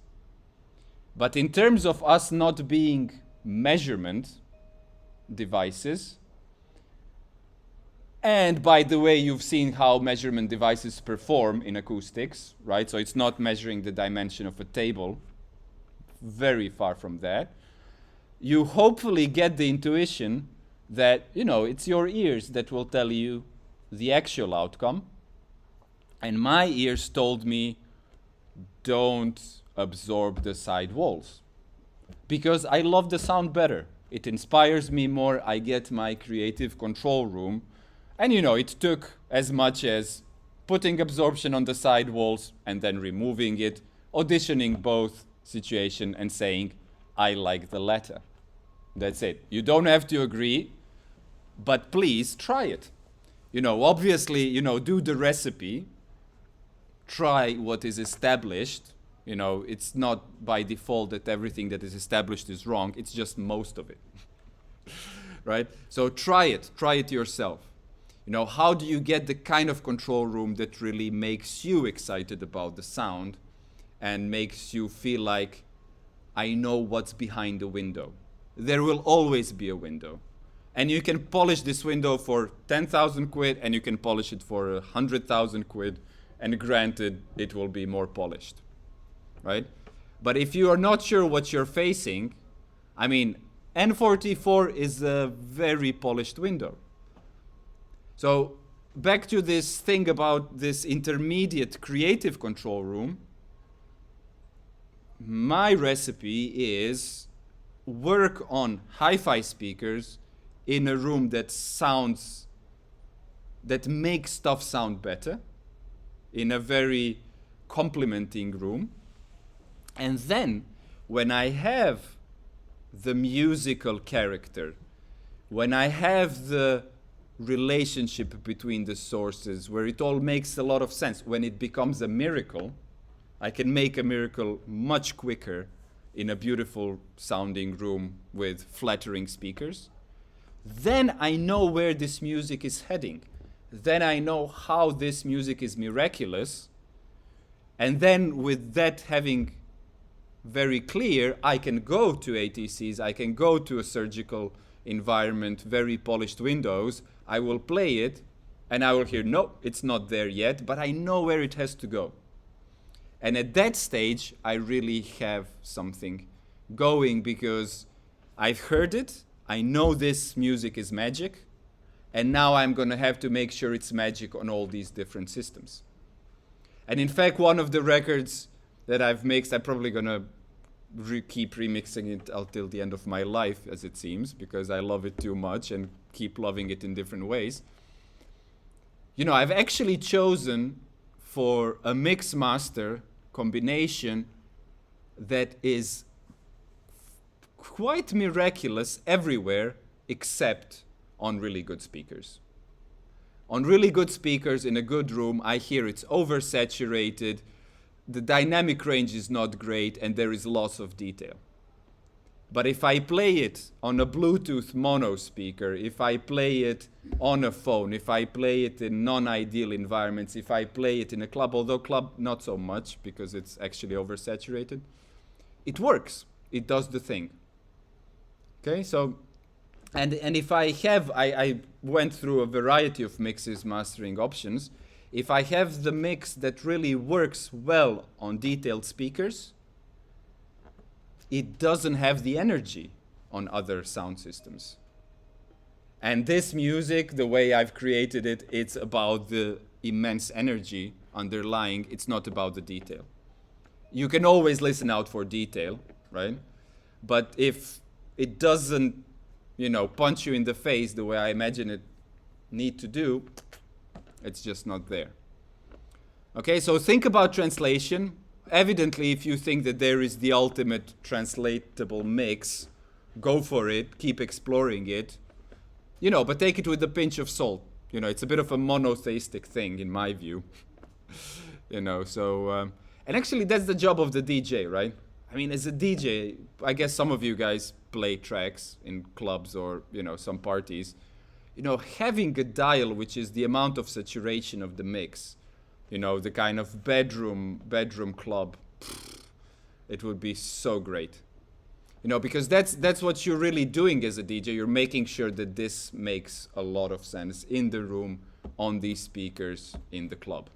But in terms of us not being measurement devices, and by the way, you've seen how measurement devices perform in acoustics, right? So it's not measuring the dimension of a table, very far from that. You hopefully get the intuition that, you know, it's your ears that will tell you the actual outcome. And my ears told me, don't absorb the side walls. Because I love the sound better. It inspires me more. I get my creative control room. And you know, it took as much as putting absorption on the side walls and then removing it, auditioning both situation and saying, I like the latter. That's it. You don't have to agree, but please try it. You know, obviously, you know, do the recipe. Try what is established. You know, it's not by default that everything that is established is wrong. It's just most of it. Right? So try it yourself. You know, how do you get the kind of control room that really makes you excited about the sound and makes you feel like, I know what's behind the window. There will always be a window. And you can polish this window for 10,000 quid and you can polish it for 100,000 quid. And granted, it will be more polished. Right? But if you are not sure what you're facing, I mean, N44 is a very polished window. So back to this thing about this intermediate creative control room, my recipe is work on hi-fi speakers in a room that makes stuff sound better, in a very complementing room. And then when I have the musical character, when I have the relationship between the sources, where it all makes a lot of sense, when it becomes a miracle, I can make a miracle much quicker in a beautiful sounding room with flattering speakers. Then I know where this music is heading. Then I know how this music is miraculous. And then with that having very clear, I can go to ATCs, I can go to a surgical environment, very polished windows, I will play it, and I will hear, no, it's not there yet, but I know where it has to go. And at that stage, I really have something going because I've heard it, I know this music is magic, and now I'm going to have to make sure it's magic on all these different systems. And in fact, one of the records that I've mixed, I'm probably going to keep remixing it until the end of my life, as it seems, because I love it too much and keep loving it in different ways. You know, I've actually chosen for a mix master combination that is quite miraculous everywhere except on really good speakers. On really good speakers in a good room, I hear it's oversaturated, the dynamic range is not great, and there is lots of detail. But if I play it on a Bluetooth mono speaker, if I play it on a phone, if I play it in non-ideal environments, if I play it in a club, although club not so much because it's actually oversaturated, it works. It does the thing. Okay, so, and if I went through a variety of mixes, mastering options. If I have the mix that really works well on detailed speakers, it doesn't have the energy on other sound systems. And this music, the way I've created it, it's about the immense energy underlying. It's not about the detail. You can always listen out for detail, right? But if it doesn't, you know, punch you in the face the way I imagine it need to do, it's just not there. Okay, so think about translation. Evidently, if you think that there is the ultimate translatable mix, go for it, keep exploring it. You know, but take it with a pinch of salt. You know, it's a bit of a monotheistic thing, in my view. You know, so, and actually that's the job of the DJ, right? I mean, as a DJ, I guess some of you guys play tracks in clubs or, you know, some parties. You know, having a dial, which is the amount of saturation of the mix, you know, the kind of bedroom club, it would be so great. You know, because that's what you're really doing as a DJ. You're making sure that this makes a lot of sense in the room, on these speakers, in the club.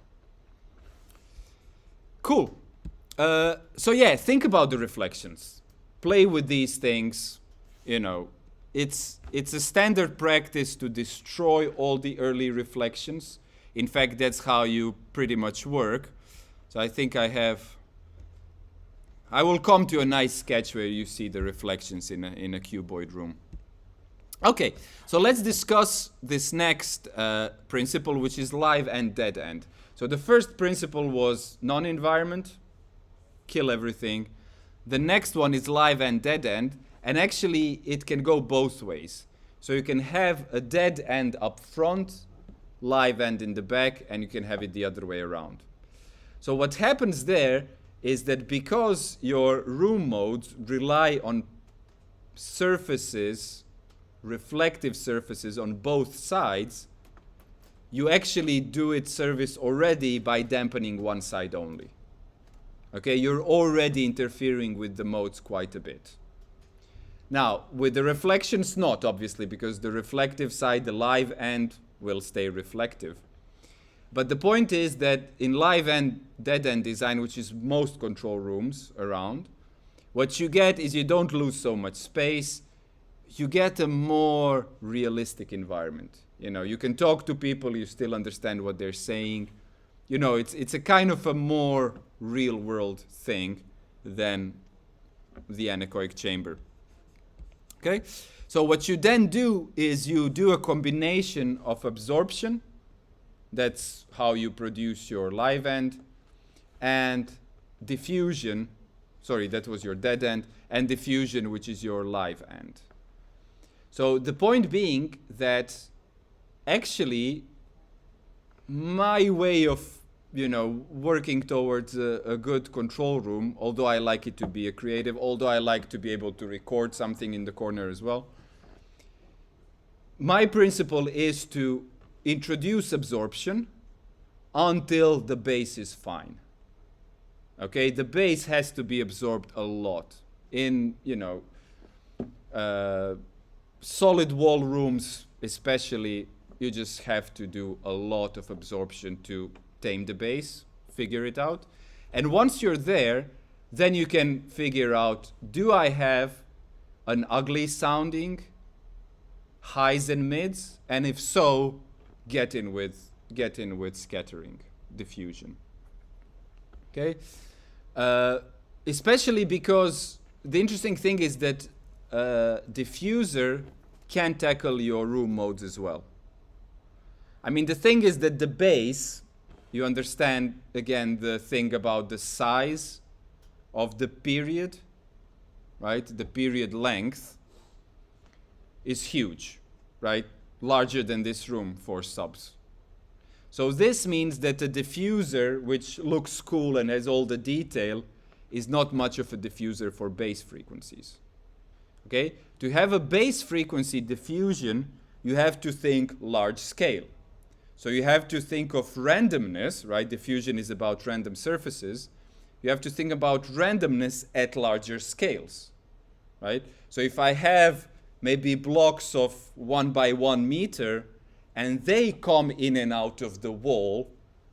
Cool. So yeah, think about the reflections. Play with these things, you know. It's a standard practice to destroy all the early reflections. In fact, that's how you pretty much work. So I think I will come to a nice sketch where you see the reflections in a cuboid room. Okay, so let's discuss this next principle, which is live and dead end. So the first principle was non-environment, kill everything. The next one is live and dead end. And actually, it can go both ways. So you can have a dead end up front, live end in the back, and you can have it the other way around. So what happens there is that because your room modes rely on surfaces, reflective surfaces on both sides, you actually do it service already by dampening one side only. Okay, you're already interfering with the modes quite a bit. Now, with the reflections, not obviously, because the reflective side, the live end, will stay reflective. But the point is that in live end, dead end design, which is most control rooms around, what you get is you don't lose so much space. You get a more realistic environment. You know, you can talk to people, you still understand what they're saying. You know, it's a kind of a more real world thing than the anechoic chamber. Okay, so what you then do is you do a combination of absorption, that's how you produce your live end, and diffusion, sorry, that was your dead end, and diffusion, which is your live end. So the point being that actually my way of, working towards a good control room, although I like it to be a creative, although I like to be able to record something in the corner as well. My principle is to introduce absorption until the base is fine. Okay, the base has to be absorbed a lot. In, solid wall rooms especially, you just have to do a lot of absorption to tame the base, figure it out. And once you're there, then you can figure out, do I have an ugly sounding highs and mids? And if so, get in with scattering, diffusion. Okay? Especially because the interesting thing is that diffuser can tackle your room modes as well. I mean, the thing is that the base, you understand, again, the thing about the size of the period, right? The period length is huge, right? Larger than this room for subs. So this means that a diffuser, which looks cool and has all the detail, is not much of a diffuser for bass frequencies. Okay? To have a bass frequency diffusion, you have to think large scale. So you have to think of randomness, right? Diffusion is about random surfaces. You have to think about randomness at larger scales, right? So if I have maybe blocks of 1 by 1 meter, and they come in and out of the wall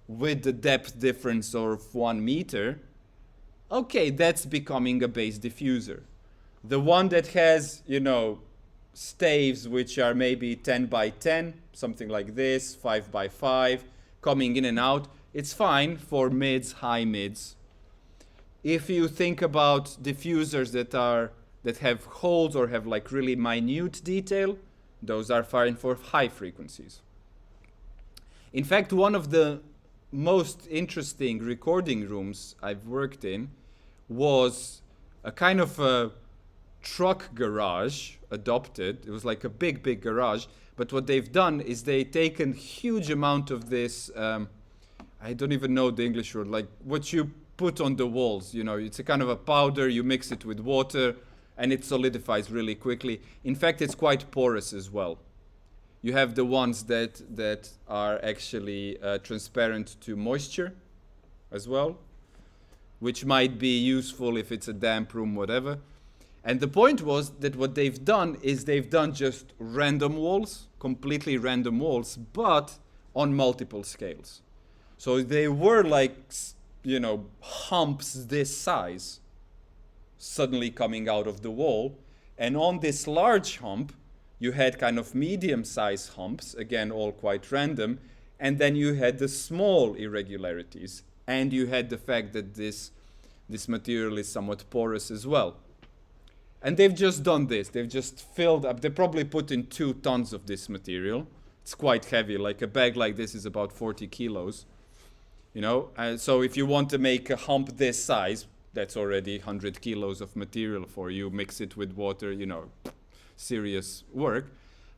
with the depth difference of 1 meter, okay, that's becoming a bass diffuser. The one that has, staves which are maybe 10 by 10, something like this, 5 by 5, coming in and out, it's fine for mids, high mids. If you think about diffusers that have holes or have like really minute detail, those are fine for high frequencies. In fact, one of the most interesting recording rooms I've worked in was a kind of a truck garage adopted. It was like a big garage. But what they've done is they've taken huge amount of this, I don't even know the English word, like what you put on the walls. It's a kind of a powder, you mix it with water, and it solidifies really quickly. In fact, it's quite porous as well. You have the ones that are actually transparent to moisture as well, which might be useful if it's a damp room, whatever. And the point was that what they've done is they've done just random walls, completely random walls, but on multiple scales. So they were like, humps this size suddenly coming out of the wall. And on this large hump, you had kind of medium-sized humps, again, all quite random. And then you had the small irregularities. And you had the fact that this material is somewhat porous as well. And they've just done this. They've just filled up. They probably put in 2 tons of this material. It's quite heavy. Like a bag like this is about 40 kilos. So if you want to make a hump this size, that's already 100 kilos of material for you. Mix it with water, serious work.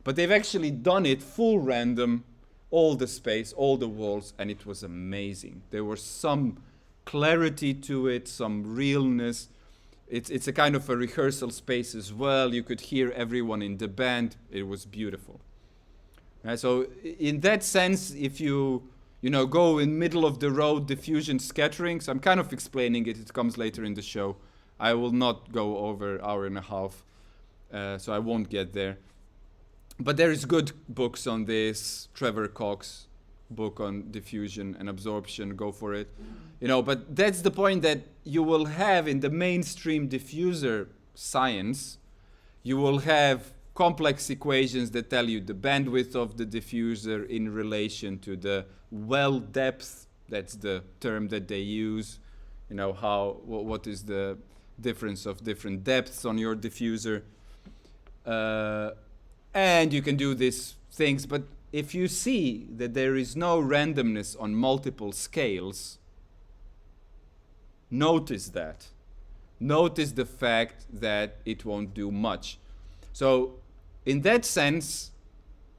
But they've actually done it full random, all the space, all the walls, and it was amazing. There was some clarity to it, some realness. It's a kind of a rehearsal space as well. You could hear everyone in the band. It was beautiful. So in that sense, if you go in middle of the road diffusion scattering, so I'm kind of explaining it. It comes later in the show. I will not go over hour and a half, so I won't get there. But there is good books on this. Trevor Cox book on diffusion and absorption. Go for it. But that's the point, that you will have in the mainstream diffuser science, you will have complex equations that tell you the bandwidth of the diffuser in relation to the well depth. That's the term that they use. What is the difference of different depths on your diffuser. And you can do these things, but if you see that there is no randomness on multiple scales, notice that. Notice the fact that it won't do much. So in that sense,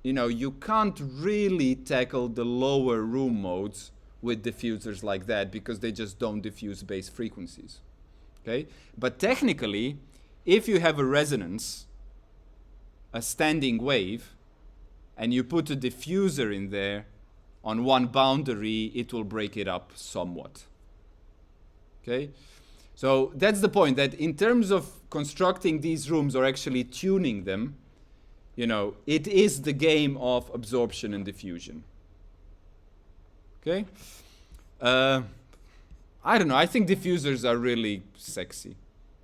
you can't really tackle the lower room modes with diffusers like that because they just don't diffuse bass frequencies. Okay? But technically, if you have a resonance, a standing wave, and you put a diffuser in there on one boundary, it will break it up somewhat. Okay? So that's the point, that in terms of constructing these rooms or actually tuning them, it is the game of absorption and diffusion. Okay? I don't know. I think diffusers are really sexy.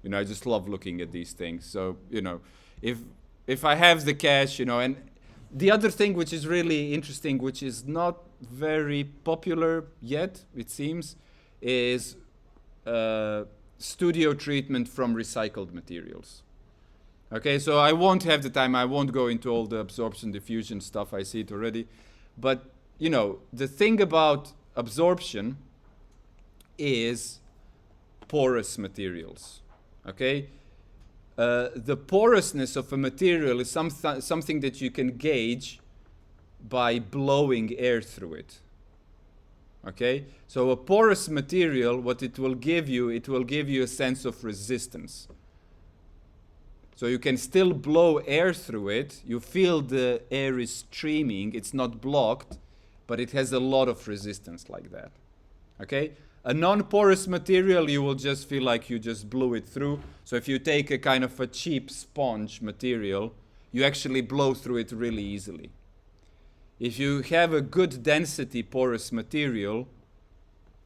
I just love looking at these things. So, if I have the cash, and the other thing which is really interesting, which is not very popular yet, it seems, is studio treatment from recycled materials. Okay, so I won't have the time. I won't go into all the absorption diffusion stuff. I see it already. But, the thing about absorption is porous materials. Okay? The porousness of a material is something that you can gauge by blowing air through it. Okay? So a porous material, what it will give you a sense of resistance. So you can still blow air through it. You feel the air is streaming. It's not blocked, but it has a lot of resistance like that. Okay? A non-porous material, you will just feel like you just blew it through. So if you take a kind of a cheap sponge material, you actually blow through it really easily. If you have a good density porous material,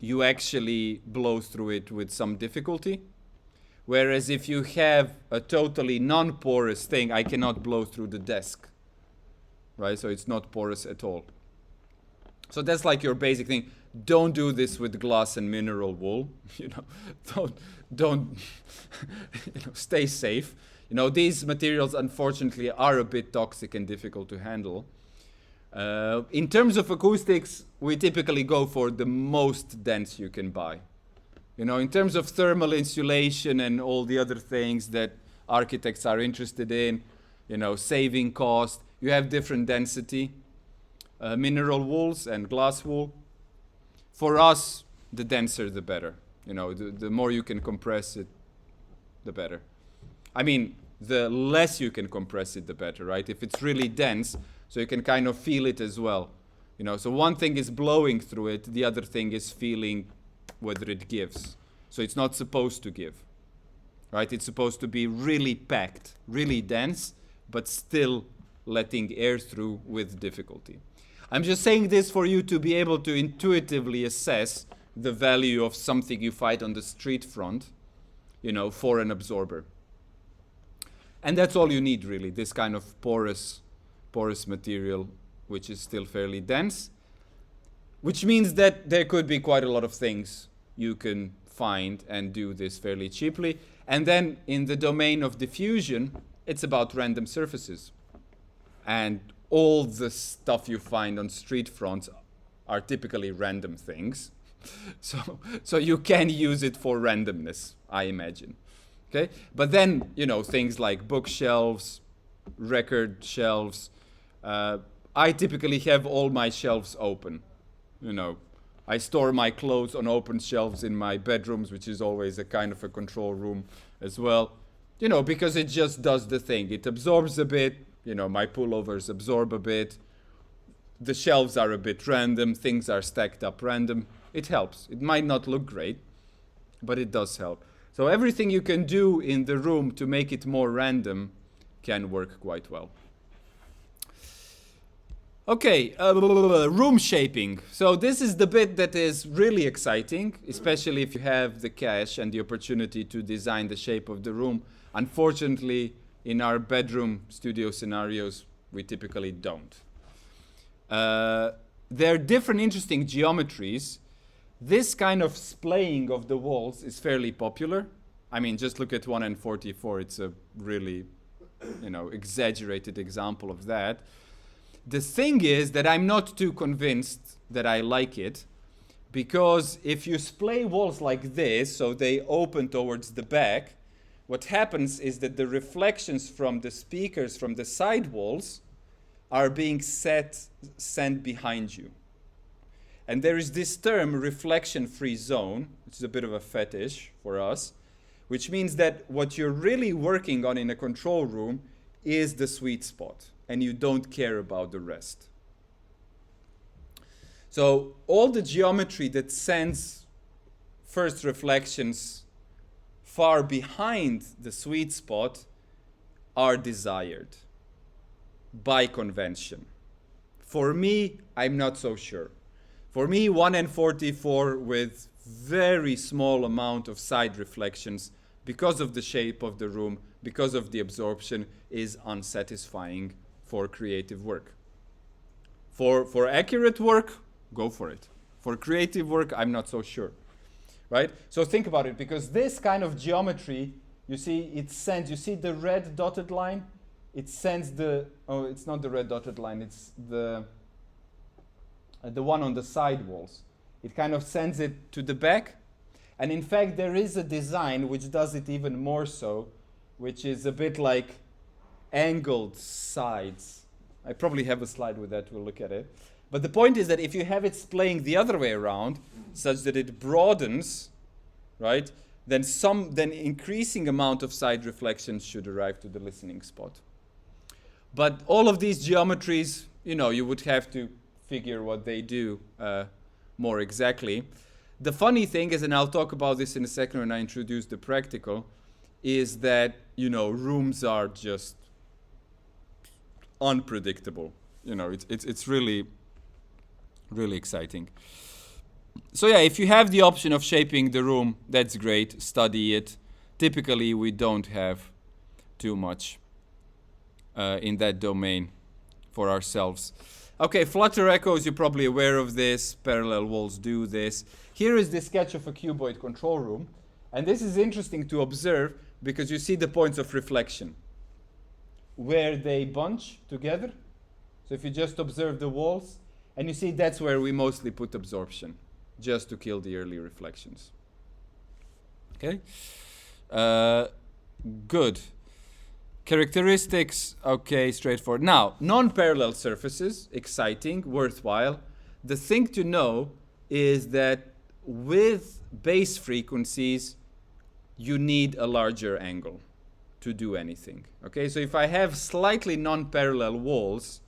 you actually blow through it with some difficulty. Whereas if you have a totally non-porous thing, I cannot blow through the desk, right? So it's not porous at all. So that's like your basic thing. Don't do this with glass and mineral wool. Don't stay safe. These materials unfortunately are a bit toxic and difficult to handle. In terms of acoustics, we typically go for the most dense you can buy. In terms of thermal insulation and all the other things that architects are interested in, saving cost, you have different density, mineral wools and glass wool. For us, the denser the better. The more you can compress it, the better. I mean, the less you can compress it, the better, right? If it's really dense, so you can kind of feel it as well. So one thing is blowing through it, the other thing is feeling whether it gives. So it's not supposed to give, right? It's supposed to be really packed, really dense, but still letting air through with difficulty. I'm just saying this for you to be able to intuitively assess the value of something you find on the street front, for an absorber. And that's all you need, really, this kind of porous material, which is still fairly dense, which means that there could be quite a lot of things you can find and do this fairly cheaply. And then in the domain of diffusion, it's about random surfaces. And all the stuff you find on street fronts are typically random things. So you can use it for randomness, I imagine. Okay? But then, things like bookshelves, record shelves, I typically have all my shelves open. I store my clothes on open shelves in my bedrooms, which is always a kind of a control room as well. Because it just does the thing. It absorbs a bit. My pullovers absorb a bit. The shelves are a bit random. Things are stacked up random. It helps. It might not look great, but it does help. So everything you can do in the room to make it more random can work quite well. Okay, room shaping. So this is the bit that is really exciting, especially if you have the cash and the opportunity to design the shape of the room. Unfortunately, in our bedroom studio scenarios, we typically don't. There are different interesting geometries. This kind of splaying of the walls is fairly popular. I mean, just look at 1N44. It's a really, exaggerated example of that. The thing is that I'm not too convinced that I like it, because if you splay walls like this, so they open towards the back, what happens is that the reflections from the speakers from the side walls are being sent behind you. And there is this term, reflection-free zone, which is a bit of a fetish for us, which means that what you're really working on in a control room is the sweet spot, and you don't care about the rest. So all the geometry that sends first reflections far behind the sweet spot are desired by convention. For me, I'm not so sure. For me, 1n44 with very small amount of side reflections because of the shape of the room, because of the absorption, is unsatisfying for creative work. For accurate work, go for it. For creative work, I'm not so sure. Right? So think about it, because this kind of geometry, you see, it sends, you see the red dotted line? It sends the, oh, it's not the red dotted line, it's the one on the side walls. It kind of sends it to the back. And in fact, there is a design which does it even more so, which is a bit like angled sides. I probably have a slide with that, we'll look at it. But the point is that if you have it playing the other way around, such that it broadens, right, then increasing amount of side reflections should arrive to the listening spot. But all of these geometries, you know, you would have to figure what they do more exactly. The funny thing is, and I'll talk about this in a second when I introduce the practical, is that, you know, rooms are just unpredictable. You know, it's really exciting. So yeah, if you have the option of shaping the room, that's great, study it. Typically, we don't have too much in that domain for ourselves. Okay, flutter echoes, you're probably aware of this. Parallel walls do this. Here is the sketch of a cuboid control room. And this is interesting to observe because you see the points of reflection where they bunch together. So if you just observe the walls, and you see that's where we mostly put absorption, just to kill the early reflections. Okay? Good. Characteristics, okay, straightforward. Now, non-parallel surfaces, exciting, worthwhile. The thing to know is that with bass frequencies, you need a larger angle to do anything. Okay, so if I have slightly non-parallel walls,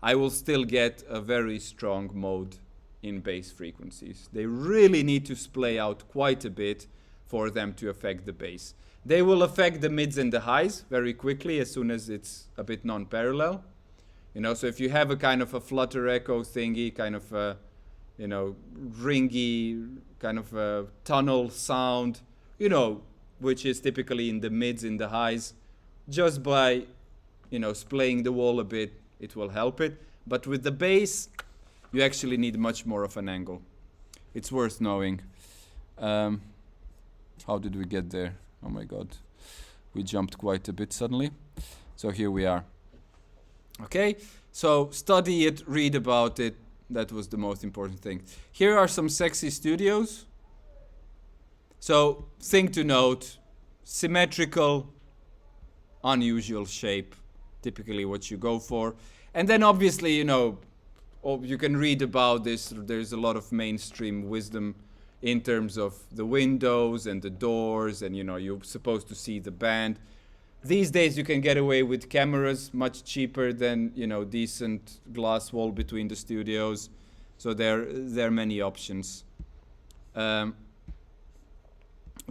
I will still get a very strong mode in bass frequencies. They really need to splay out quite a bit for them to affect the bass. They will affect the mids and the highs very quickly as soon as it's a bit non-parallel. You know, so if you have a kind of a flutter echo thingy, kind of a, you know, ringy, kind of a tunnel sound, you know, which is typically in the mids and the highs, just by, you know, splaying the wall a bit, it will help it. But with the bass, you actually need much more of an angle. It's worth knowing. How did we get there? Oh my God. We jumped quite a bit suddenly. So here we are. Okay, so study it, read about it. That was the most important thing. Here are some sexy studios. So thing to note, symmetrical, unusual shape, typically what you go for. And then obviously, you know, you can read about this. There's a lot of mainstream wisdom in terms of the windows and the doors, and you know, you're supposed to see the band. These days you can get away with cameras much cheaper than, you know, decent glass wall between the studios. So there are many options.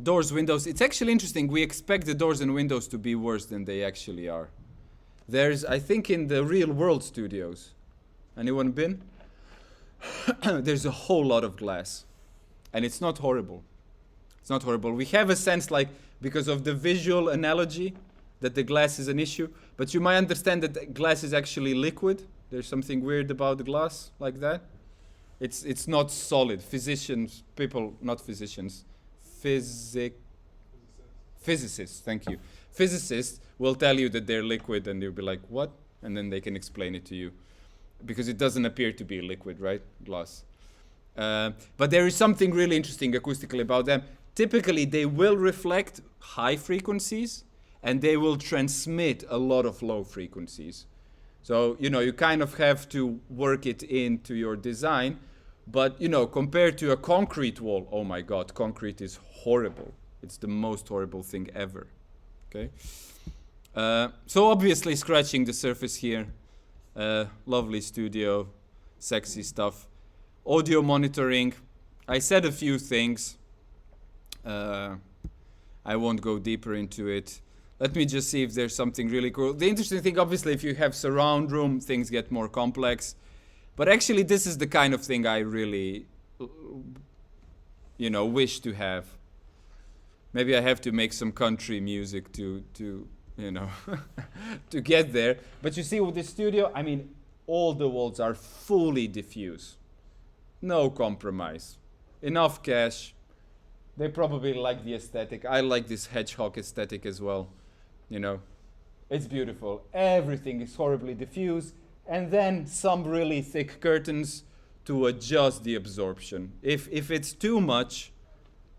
Doors, windows. It's actually interesting. We expect the doors and windows to be worse than they actually are. There's, I think, in the real world studios. Anyone been? There's a whole lot of glass. And it's not horrible. It's not horrible. We have a sense, like, because of the visual analogy, that the glass is an issue. But you might understand that the glass is actually liquid. There's something weird about the glass like that. It's not solid. Physicians, people, not physicians, physicists, thank you. Physicists will tell you that they're liquid and you'll be like, what? And then they can explain it to you. Because it doesn't appear to be liquid, right? Glass. But there is something really interesting acoustically about them. Typically, they will reflect high frequencies and they will transmit a lot of low frequencies. So, you know, you kind of have to work it into your design. But, compared to a concrete wall, oh my God, concrete is horrible. It's the most horrible thing ever. Okay? So obviously scratching the surface here. Lovely studio, sexy stuff. Audio monitoring. I said a few things. I won't go deeper into it. Let me just see if there's something really cool. The interesting thing, obviously, if you have surround room, things get more complex. But actually, this is the kind of thing I really, wish to have. Maybe I have to make some country music to to get there. But you see, with the studio, I mean, all the walls are fully diffuse. No compromise. Enough cash. They probably like the aesthetic. I like this hedgehog aesthetic as well. It's beautiful. Everything is horribly diffuse. And then some really thick curtains to adjust the absorption. If it's too much,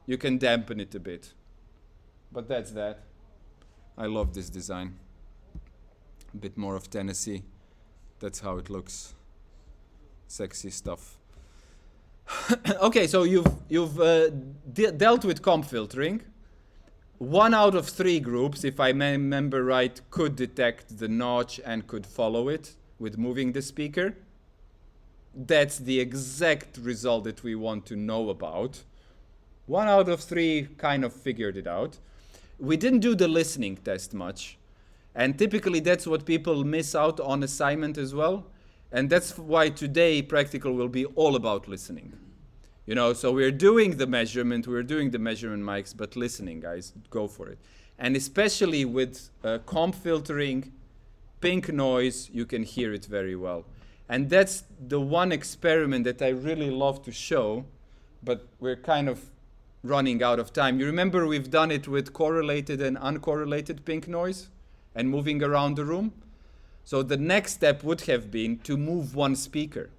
you can dampen it a bit. But that's that. I love this design. A bit more of Tennessee. That's how it looks. Sexy stuff. Okay, so you've dealt with comp filtering. 1 out of 3 groups, if I remember right, could detect the notch and could follow it with moving the speaker. That's the exact result that we want to know about. 1 out of 3 kind of figured it out. We didn't do the listening test much. And typically that's what people miss out on assignment as well. And that's why today practical will be all about listening. So we're doing the measurement mics, but listening, guys, go for it. And especially with comp filtering, pink noise, you can hear it very well. And that's the one experiment that I really love to show, but we're kind of running out of time. You remember we've done it with correlated and uncorrelated pink noise and moving around the room? So the next step would have been to move one speaker.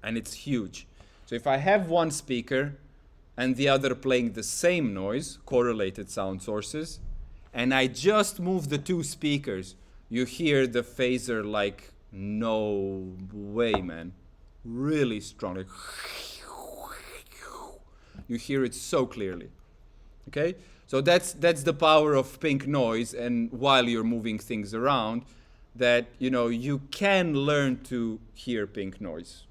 And it's huge. So if I have one speaker and the other playing the same noise, correlated sound sources, and I just move the 2 speakers, you hear the phaser like, no way, man. Really strong. Like, you hear it so clearly. Okay? So that's the power of pink noise, and while you're moving things around, that you can learn to hear pink noise.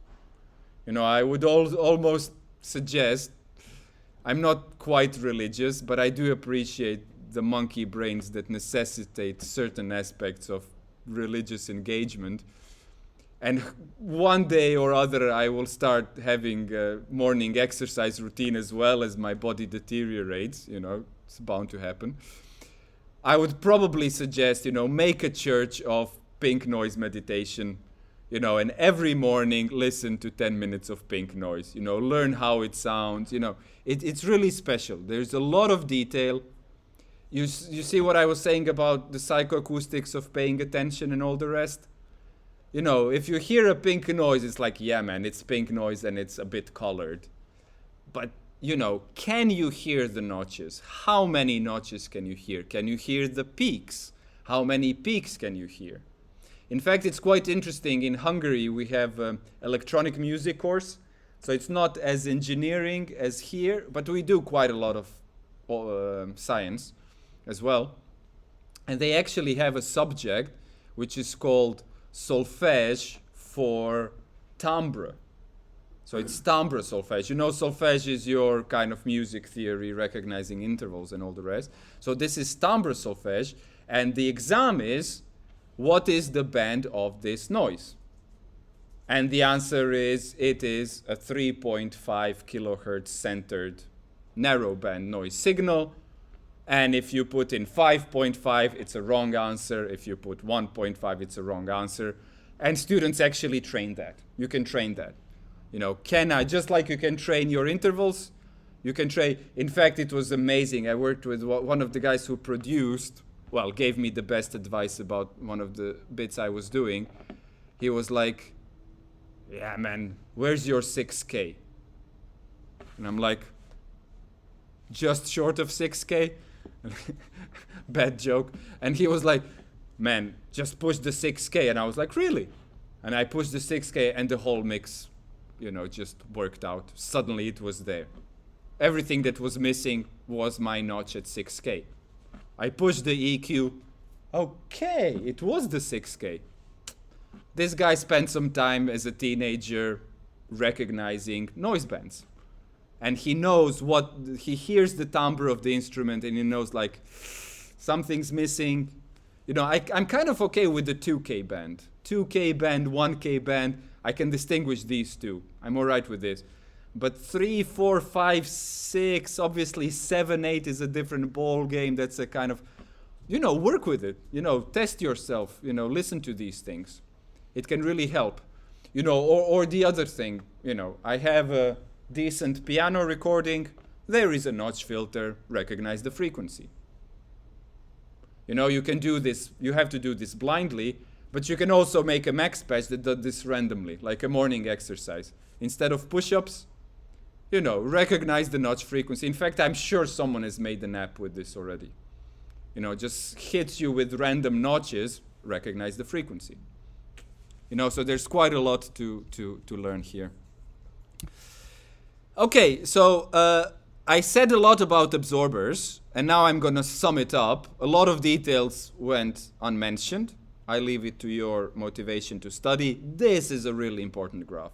I would almost suggest, I'm not quite religious, but I do appreciate the monkey brains that necessitate certain aspects of religious engagement. And one day or other, I will start having a morning exercise routine as well as my body deteriorates. It's bound to happen. I would probably suggest, make a church of pink noise meditation, and every morning listen to 10 minutes of pink noise, learn how it sounds, it's really special. There's a lot of detail. You see what I was saying about the psychoacoustics of paying attention and all the rest? If you hear a pink noise, it's like, yeah, man, it's pink noise and it's a bit colored. But, can you hear the notches? How many notches can you hear? Can you hear the peaks? How many peaks can you hear? In fact, it's quite interesting. In Hungary, we have electronic music course. So it's not as engineering as here, but we do quite a lot of science as well. And they actually have a subject which is called solfège for timbre. So it's timbre solfège. Solfège is your kind of music theory, recognizing intervals and all the rest. So this is timbre solfège, and the exam is, what is the band of this noise? And the answer is, it is a 3.5 kilohertz centered narrow band noise signal. And if you put in 5.5, it's a wrong answer. If you put 1.5, it's a wrong answer. And students actually train that. You can train that. Just like you can train your intervals, you can train. In fact, it was amazing. I worked with one of the guys who gave me the best advice about one of the bits I was doing. He was like, yeah, man, where's your 6K? And I'm like, just short of 6K? Bad joke. And he was like, just push the 6K. And I was like, really? And I pushed the 6K and the whole mix just worked out. Suddenly it was there. Everything that was missing was my notch at 6K. I pushed the EQ. Okay, it was the 6K. This guy spent some time as a teenager recognizing noise bands. And he knows he hears the timbre of the instrument and he knows like something's missing. I'm kind of okay with the 2K band. 2K band, 1K band, I can distinguish these two. I'm all right with this. But 3, 4, 5, 6, obviously 7, 8 is a different ball game. That's a kind of, work with it. Test yourself. Listen to these things. It can really help. Or the other thing, I have a decent piano recording. There is a notch filter. Recognize the frequency. You can do this. You have to do this blindly, but you can also make a max patch that does this randomly, like a morning exercise. Instead of push-ups, recognize the notch frequency. In fact, I'm sure someone has made an app with this already. Just hits you with random notches, recognize the frequency. So there's quite a lot to learn here. Okay, so I said a lot about absorbers, and now I'm going to sum it up. A lot of details went unmentioned. I leave it to your motivation to study. This is a really important graph.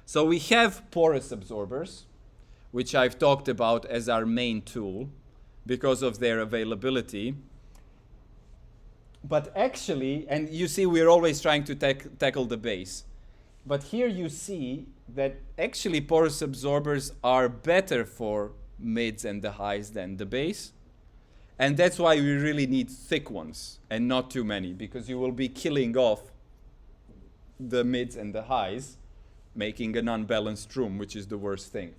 So we have porous absorbers, which I've talked about as our main tool because of their availability. But actually, and you see we're always trying to tackle the bass. But here you see that actually porous absorbers are better for mids and the highs than the bass. And that's why we really need thick ones and not too many, because you will be killing off the mids and the highs, making an unbalanced room, which is the worst thing.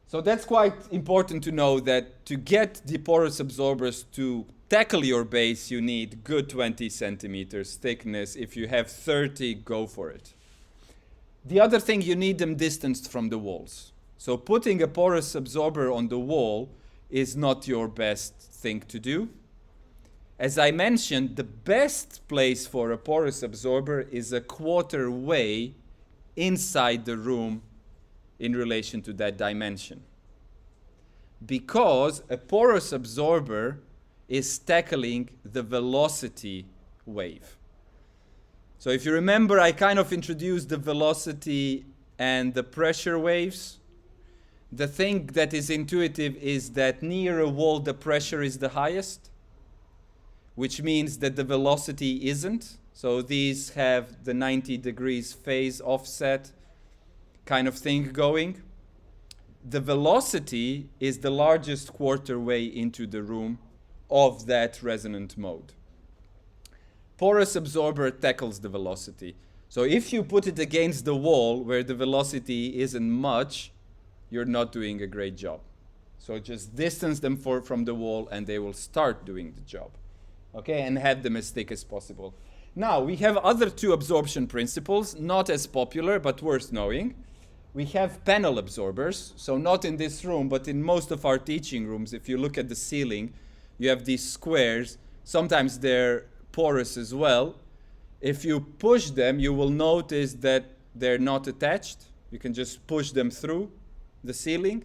So that's quite important to know, that to get the porous absorbers to tackle your bass, you need good 20 centimeters thickness. If you have 30, go for it. The other thing, you need them distanced from the walls. So putting a porous absorber on the wall is not your best thing to do. As I mentioned, the best place for a porous absorber is a quarter way inside the room in relation to that dimension. Because a porous absorber is tackling the velocity wave. So if you remember, I kind of introduced the velocity and the pressure waves. The thing that is intuitive is that near a wall the pressure is the highest, which means that the velocity isn't. So these have the 90 degrees phase offset kind of thing going. The velocity is the largest quarter way into the room of that resonant mode. Porous absorber tackles the velocity. So if you put it against the wall where the velocity isn't much, you're not doing a great job. So just distance them from the wall and they will start doing the job. Okay, and have them as thick as possible. Now, we have other two absorption principles, not as popular, but worth knowing. We have panel absorbers, so not in this room, but in most of our teaching rooms. If you look at the ceiling, you have these squares. Sometimes they're porous as well. If you push them, you will notice that they're not attached. You can just push them through the ceiling.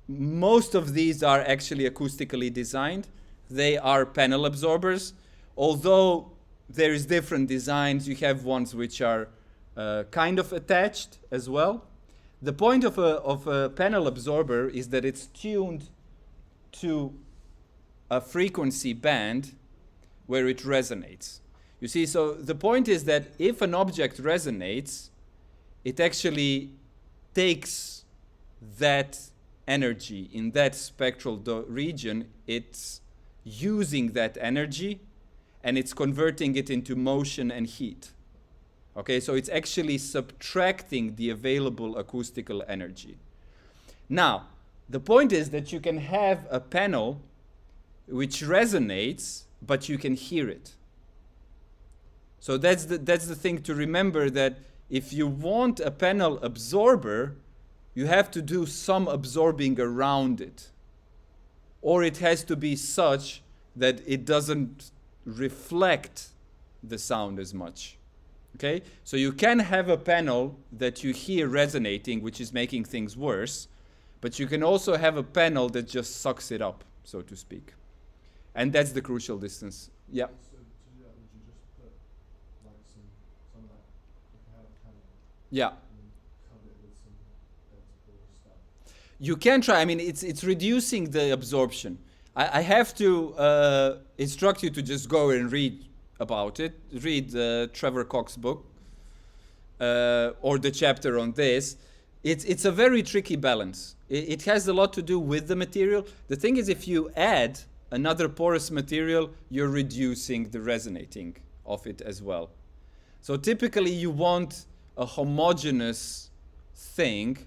Most of these are actually acoustically designed. They are panel absorbers. Although there is different designs, you have ones which are kind of attached as well. The point of a panel absorber is that it's tuned to a frequency band where it resonates. You see, so the point is that if an object resonates, it actually takes that energy in that spectral region, it's using that energy and it's converting it into motion and heat. Okay, so it's actually subtracting the available acoustical energy. Now, the point is that you can have a panel which resonates, but you can hear it. So that's the thing to remember, that if you want a panel absorber, you have to do some absorbing around it. Or it has to be such that it doesn't reflect the sound as much. Okay, so you can have a panel that you hear resonating, which is making things worse, but you can also have a panel that just sucks it up, so to speak. And that's the crucial distance. Yeah. So to do that, would you just put like some of that, if you had a panel, Yeah. and then cover it with some dense porous stuff? You can try. I mean, it's reducing the absorption. I have to instruct you to just go and read about it. Read Trevor Cox's book or the chapter on this. It's a very tricky balance. It has a lot to do with the material. The thing is, if you add another porous material, you're reducing the resonating of it as well. So typically, you want a homogeneous thing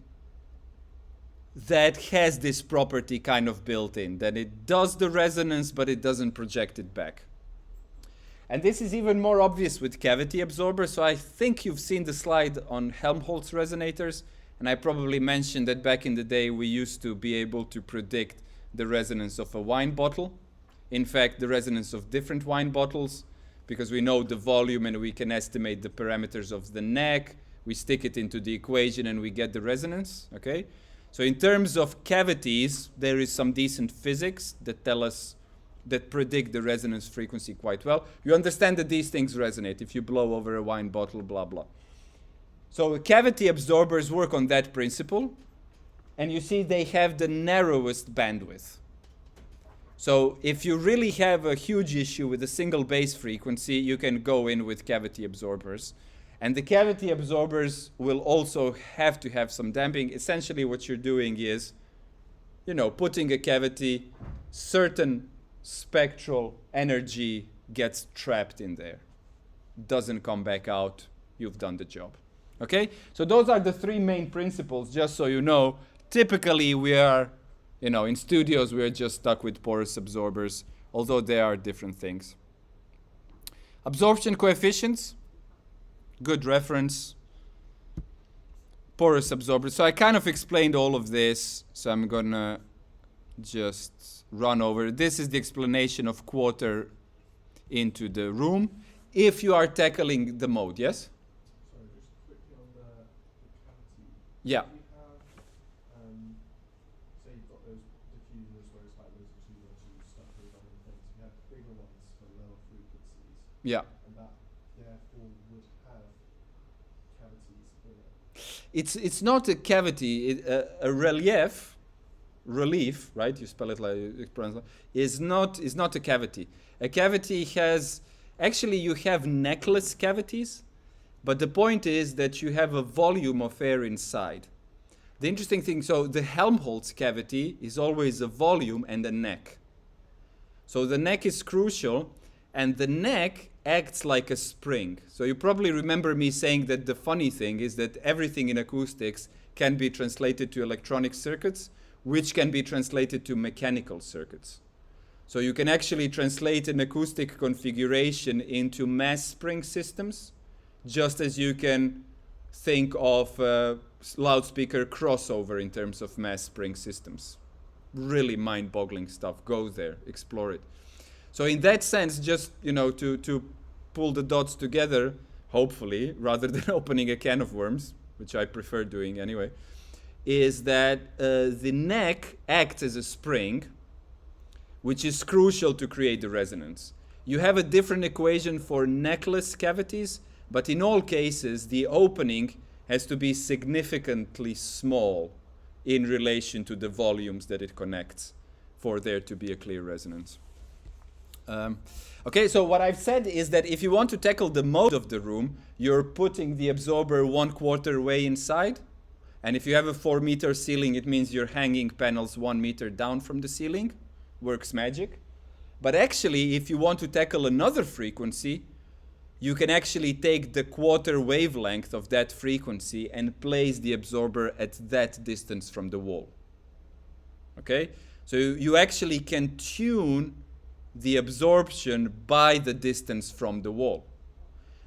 that has this property kind of built in, that it does the resonance, but it doesn't project it back. And this is even more obvious with cavity absorbers. So I think you've seen the slide on Helmholtz resonators, and I probably mentioned that back in the day we used to be able to predict the resonance of a wine bottle. In fact, the resonance of different wine bottles, because we know the volume and we can estimate the parameters of the neck. We stick it into the equation and we get the resonance, okay? So in terms of cavities, there is some decent physics that tell us, that predict the resonance frequency quite well. You understand that these things resonate if you blow over a wine bottle, blah, blah. So cavity absorbers work on that principle. And you see they have the narrowest bandwidth. So if you really have a huge issue with a single base frequency, you can go in with cavity absorbers. And the cavity absorbers will also have to have some damping. Essentially what you're doing is, putting a cavity, certain spectral energy gets trapped in there. Doesn't come back out. You've done the job. Okay? So those are the three main principles, just so you know. Typically we are, in studios we are just stuck with porous absorbers, although they are different things. Absorption coefficients. Good reference. Porous absorbers. So I kind of explained all of this, so I'm gonna just run over. This is the explanation of quarter into the room. If you are tackling the mode, yes? Sorry, just quickly on the cavity. Yeah. Do you have, say you've got those diffusers where it's like those two stuck with random things. You have bigger ones for lower frequencies. Yeah. And that therefore would have cavities in it. It's not a cavity. A relief, right? You spell it like is not a cavity. A cavity has actually you have necklace cavities, but the point is that you have a volume of air inside. The interesting thing, so the Helmholtz cavity is always a volume and a neck. So the neck is crucial, and the neck acts like a spring. So you probably remember me saying that the funny thing is that everything in acoustics can be translated to electronic circuits, which can be translated to mechanical circuits. So you can actually translate an acoustic configuration into mass spring systems, just as you can think of loudspeaker crossover in terms of mass spring systems. Really mind-boggling stuff. Go there, explore it. So in that sense, just to pull the dots together, hopefully, rather than opening a can of worms, which I prefer doing anyway, is that the neck acts as a spring, which is crucial to create the resonance. You have a different equation for necklace cavities, but in all cases, the opening has to be significantly small in relation to the volumes that it connects for there to be a clear resonance. Okay, so what I've said is that if you want to tackle the mode of the room, you're putting the absorber 1/4 way inside. And if you have a 4-meter ceiling, it means you're hanging panels 1 meter down from the ceiling. Works magic. But actually, if you want to tackle another frequency, you can actually take the quarter wavelength of that frequency and place the absorber at that distance from the wall. Okay? So you actually can tune the absorption by the distance from the wall.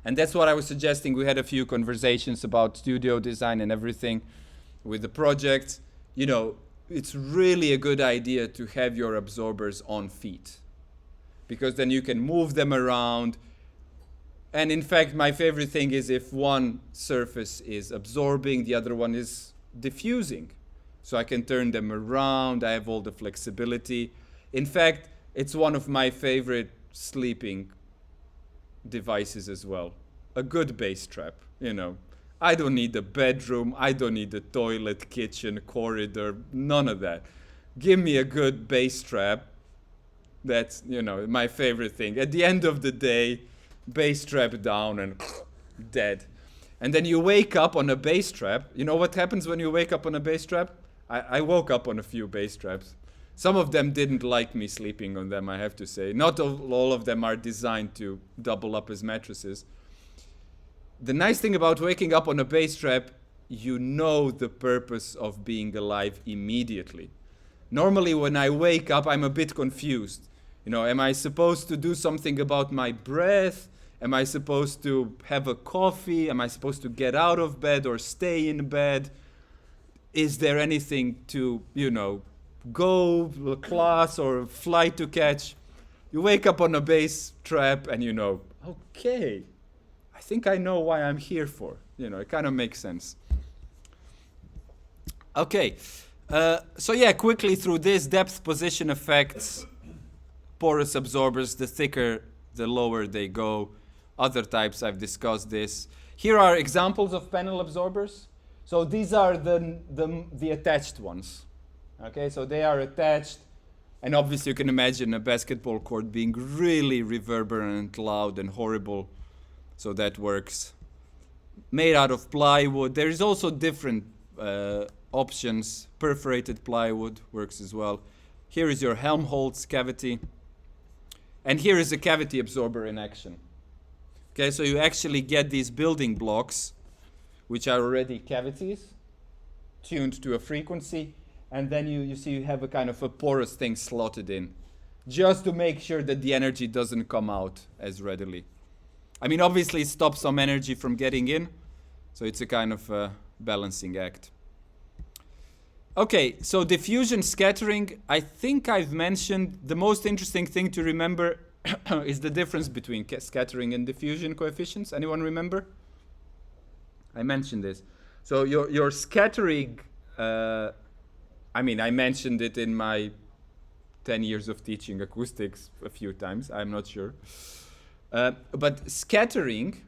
And that's what I was suggesting. We had a few conversations about studio design and everything with the project. It's really a good idea to have your absorbers on feet, because then you can move them around And in fact, my favorite thing is if one surface is absorbing, the other one is diffusing. So I can turn them around, I have all the flexibility. In fact, it's one of my favorite sleeping devices as well. A good bass trap, you know. I don't need a bedroom, I don't need a toilet, kitchen, corridor, none of that. Give me a good bass trap. That's, you know, my favorite thing. At the end of the day, bass trap down and dead. And then you wake up on a bass trap. You know what happens when you wake up on a bass trap? I woke up on a few bass traps. Some of them didn't like me sleeping on them, I have to say. Not all of them are designed to double up as mattresses. The nice thing about waking up on a bass trap, you know the purpose of being alive immediately. Normally when I wake up, I'm a bit confused. You know, am I supposed to do something about my breath? Am I supposed to have a coffee? Am I supposed to get out of bed or stay in bed? Is there anything to, you know, go to a class or a flight to catch? You wake up on a bass trap and you know, okay, I think I know why I'm here for. You know, it kind of makes sense. Okay, so yeah, quickly through this, depth position effects, porous absorbers, the thicker, the lower they go. Other types, I've discussed this. Here are examples of panel absorbers. So these are the attached ones. Okay, so they are attached. And obviously you can imagine a basketball court being really reverberant, loud, and horrible. So that works. Made out of plywood. There is also different options. Perforated plywood works as well. Here is your Helmholtz cavity. And here is a cavity absorber in action. Okay, so you actually get these building blocks, which are already cavities, tuned to a frequency, and then you see you have a kind of a porous thing slotted in, just to make sure that the energy doesn't come out as readily. I mean, obviously it stops some energy from getting in, so it's a kind of balancing act. Okay, so diffusion scattering, I think I've mentioned the most interesting thing to remember is the difference between scattering and diffusion coefficients. Anyone remember? I mentioned this. So your scattering, I mean, I mentioned it in my 10 years of teaching acoustics a few times, I'm not sure. But scattering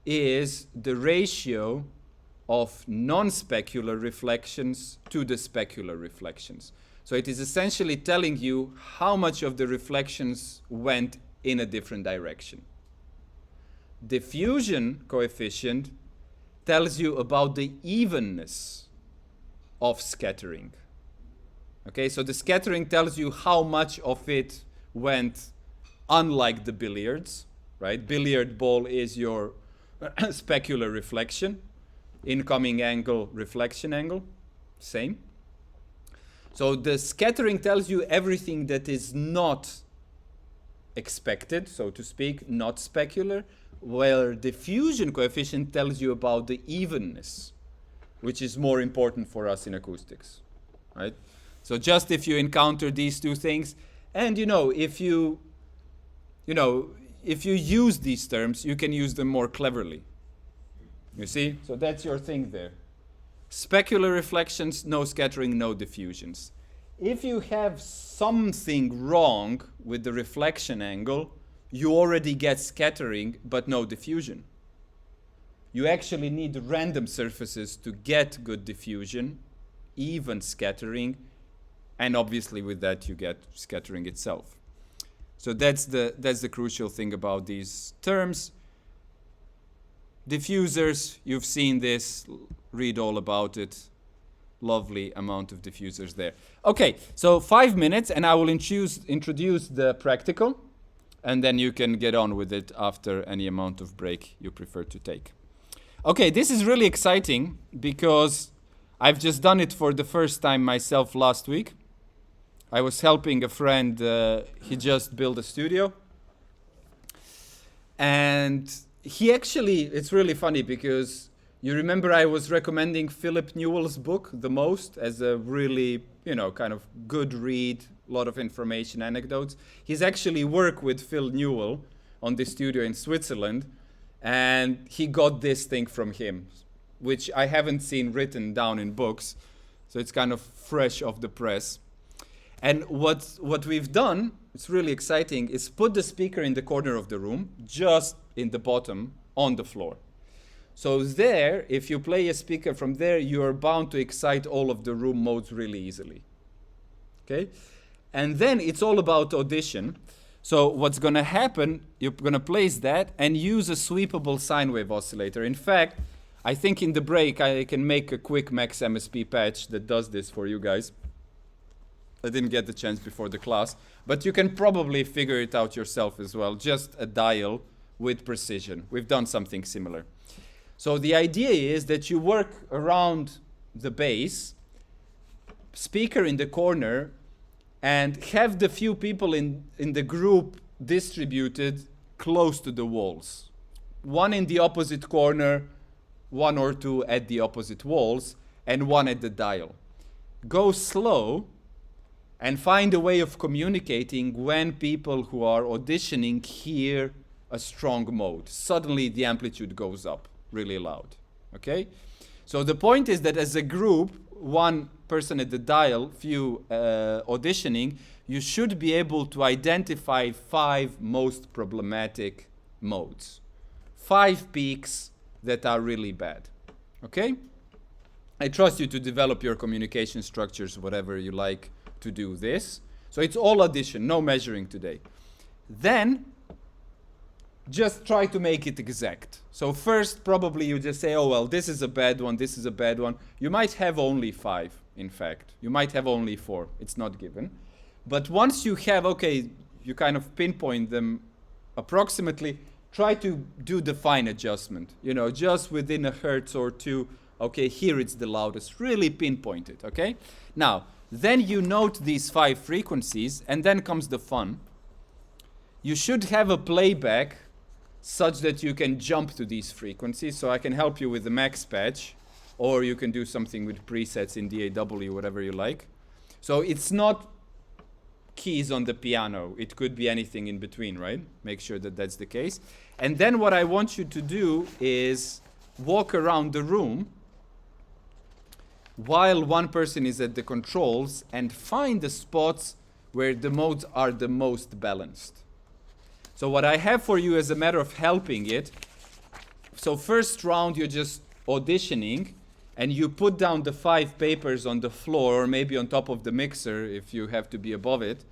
is the ratio of non-specular reflections to the specular reflections. So it is essentially telling you how much of the reflections went in a different direction. Diffusion coefficient tells you about the evenness of scattering. Okay, so the scattering tells you how much of it went, unlike the billiards, right? Billiard ball is your specular reflection. Incoming angle, reflection angle, same. So the scattering tells you everything that is not expected, so to speak, not specular, where diffusion coefficient tells you about the evenness, which is more important for us in acoustics, right? So just if you encounter these two things, and if you use these terms, you can use them more cleverly. You see? So that's your thing there. Specular reflections, no scattering, no diffusions. If you have something wrong with the reflection angle, you already get scattering, but no diffusion. You actually need random surfaces to get good diffusion, even scattering, and obviously with that you get scattering itself. So that's the crucial thing about these terms. Diffusers, you've seen this, read all about it. Lovely amount of diffusers there. Okay, so 5 minutes and I will introduce the practical, and then you can get on with it after any amount of break you prefer to take. Okay, this is really exciting because I've just done it for the first time myself last week. I was helping a friend, he just built a studio. And he actually, it's really funny because you remember I was recommending Philip Newell's book the most as a really, kind of good read, a lot of information, anecdotes. He's actually worked with Phil Newell on the studio in Switzerland, and he got this thing from him, which I haven't seen written down in books, so it's kind of fresh off the press. And what we've done, it's really exciting, is put the speaker in the corner of the room, just in the bottom, on the floor. So there, if you play a speaker from there, you are bound to excite all of the room modes really easily. Okay? And then it's all about audition. So what's going to happen, you're going to place that and use a sweepable sine wave oscillator. In fact, I think in the break I can make a quick Max MSP patch that does this for you guys. I didn't get the chance before the class, but you can probably figure it out yourself as well. Just a dial with precision. We've done something similar. So the idea is that you work around the bass, speaker in the corner, and have the few people in the group distributed close to the walls. One in the opposite corner, one or two at the opposite walls, and one at the dial. Go slow and find a way of communicating when people who are auditioning hear a strong mode. Suddenly the amplitude goes up really loud. Okay? So the point is that as a group, one person at the dial, few auditioning, you should be able to identify 5 most problematic modes. 5 peaks that are really bad. Okay? I trust you to develop your communication structures, whatever you like to do this. So it's all audition, no measuring today. Then just try to make it exact. So first, probably you just say, oh, well, this is a bad one, this is a bad one. You might have only 5, in fact. You might have only 4. It's not given. But once you have, okay, you kind of pinpoint them approximately, try to do the fine adjustment. You know, just within a hertz or two, okay, here it's the loudest. Really pinpoint it, okay? Now, then you note these 5 frequencies, and then comes the fun. You should have a playback such that you can jump to these frequencies. So I can help you with the max patch, or you can do something with presets in DAW, whatever you like. So it's not keys on the piano. It could be anything in between, right? Make sure that that's the case. And then what I want you to do is walk around the room while one person is at the controls and find the spots where the modes are the most balanced. So what I have for you as a matter of helping it, so first round you're just auditioning and you put down the 5 papers on the floor or maybe on top of the mixer if you have to be above it,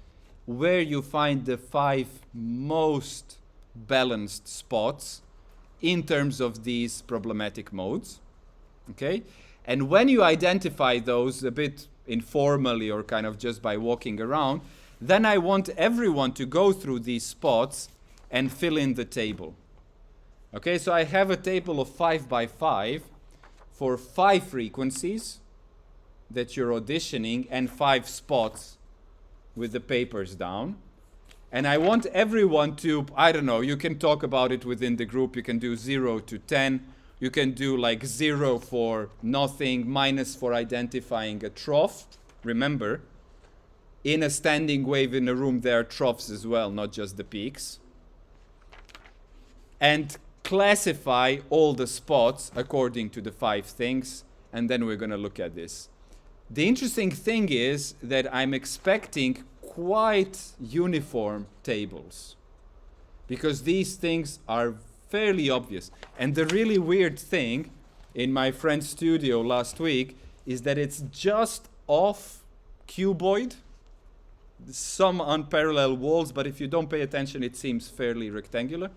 where you find the 5 most balanced spots in terms of these problematic modes. Okay? And when you identify those a bit informally or kind of just by walking around, then I want everyone to go through these spots and fill in the table. Okay, so I have a table of 5 by 5 for 5 frequencies that you're auditioning and 5 spots with the papers down. And I want everyone to, I don't know, you can talk about it within the group. You can do 0 to 10. You can do like 0 for nothing, minus for identifying a trough. Remember, in a standing wave in a room, there are troughs as well, not just the peaks. And classify all the spots according to the 5 things, and then we're going to look at this. The interesting thing is that I'm expecting quite uniform tables, because these things are fairly obvious. And the really weird thing in my friend's studio last week is that it's just off cuboid, some unparalleled walls, but if you don't pay attention, it seems fairly rectangular.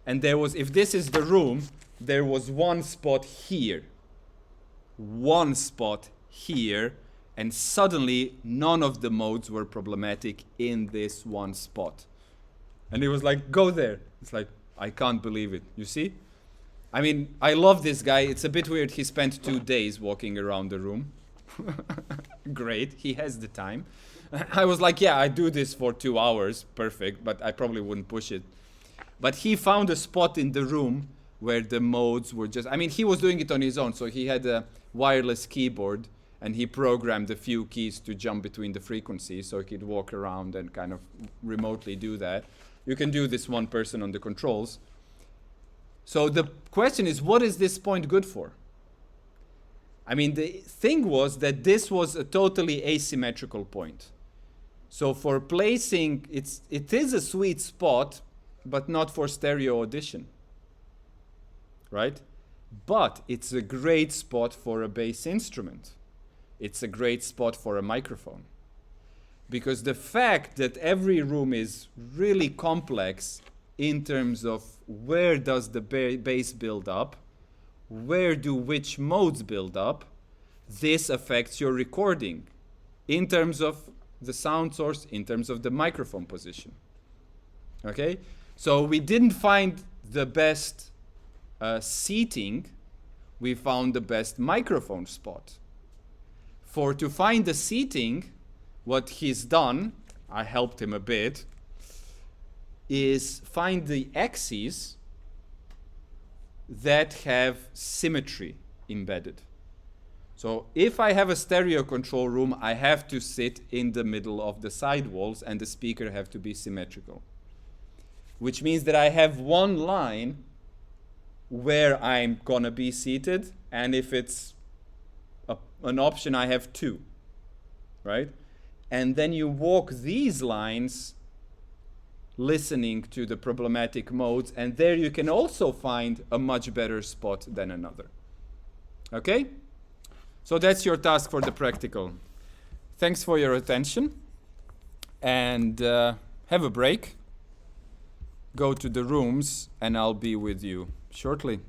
And there was, if this is the room, there was one spot here, and suddenly none of the modes were problematic in this one spot. And it was like, go there. It's like, I can't believe it. You see? I mean, I love this guy. It's a bit weird. He spent 2 days walking around the room. Great. He has the time. I was like, yeah, I do this for 2 hours. Perfect. But I probably wouldn't push it. But he found a spot in the room where the modes were just, I mean, he was doing it on his own. So he had a wireless keyboard and he programmed a few keys to jump between the frequencies so he could walk around and kind of remotely do that. You can do this one person on the controls. So the question is, what is this point good for? I mean, the thing was that this was a totally asymmetrical point. So for placing, it is a sweet spot, but not for stereo audition, right? But it's a great spot for a bass instrument. It's a great spot for a microphone. Because the fact that every room is really complex in terms of where does the bass build up, where do which modes build up, this affects your recording in terms of the sound source, in terms of the microphone position. Okay? So we didn't find the best seating, we found the best microphone spot. To find the seating, what he's done, I helped him a bit, is find the axes that have symmetry embedded. So if I have a stereo control room, I have to sit in the middle of the side walls and the speaker have to be symmetrical. Which means that I have one line where I'm gonna be seated, and if it's an option, I have two, right? And then you walk these lines listening to the problematic modes, and there you can also find a much better spot than another. Okay? So that's your task for the practical. Thanks for your attention, and have a break. Go to the rooms, and I'll be with you shortly.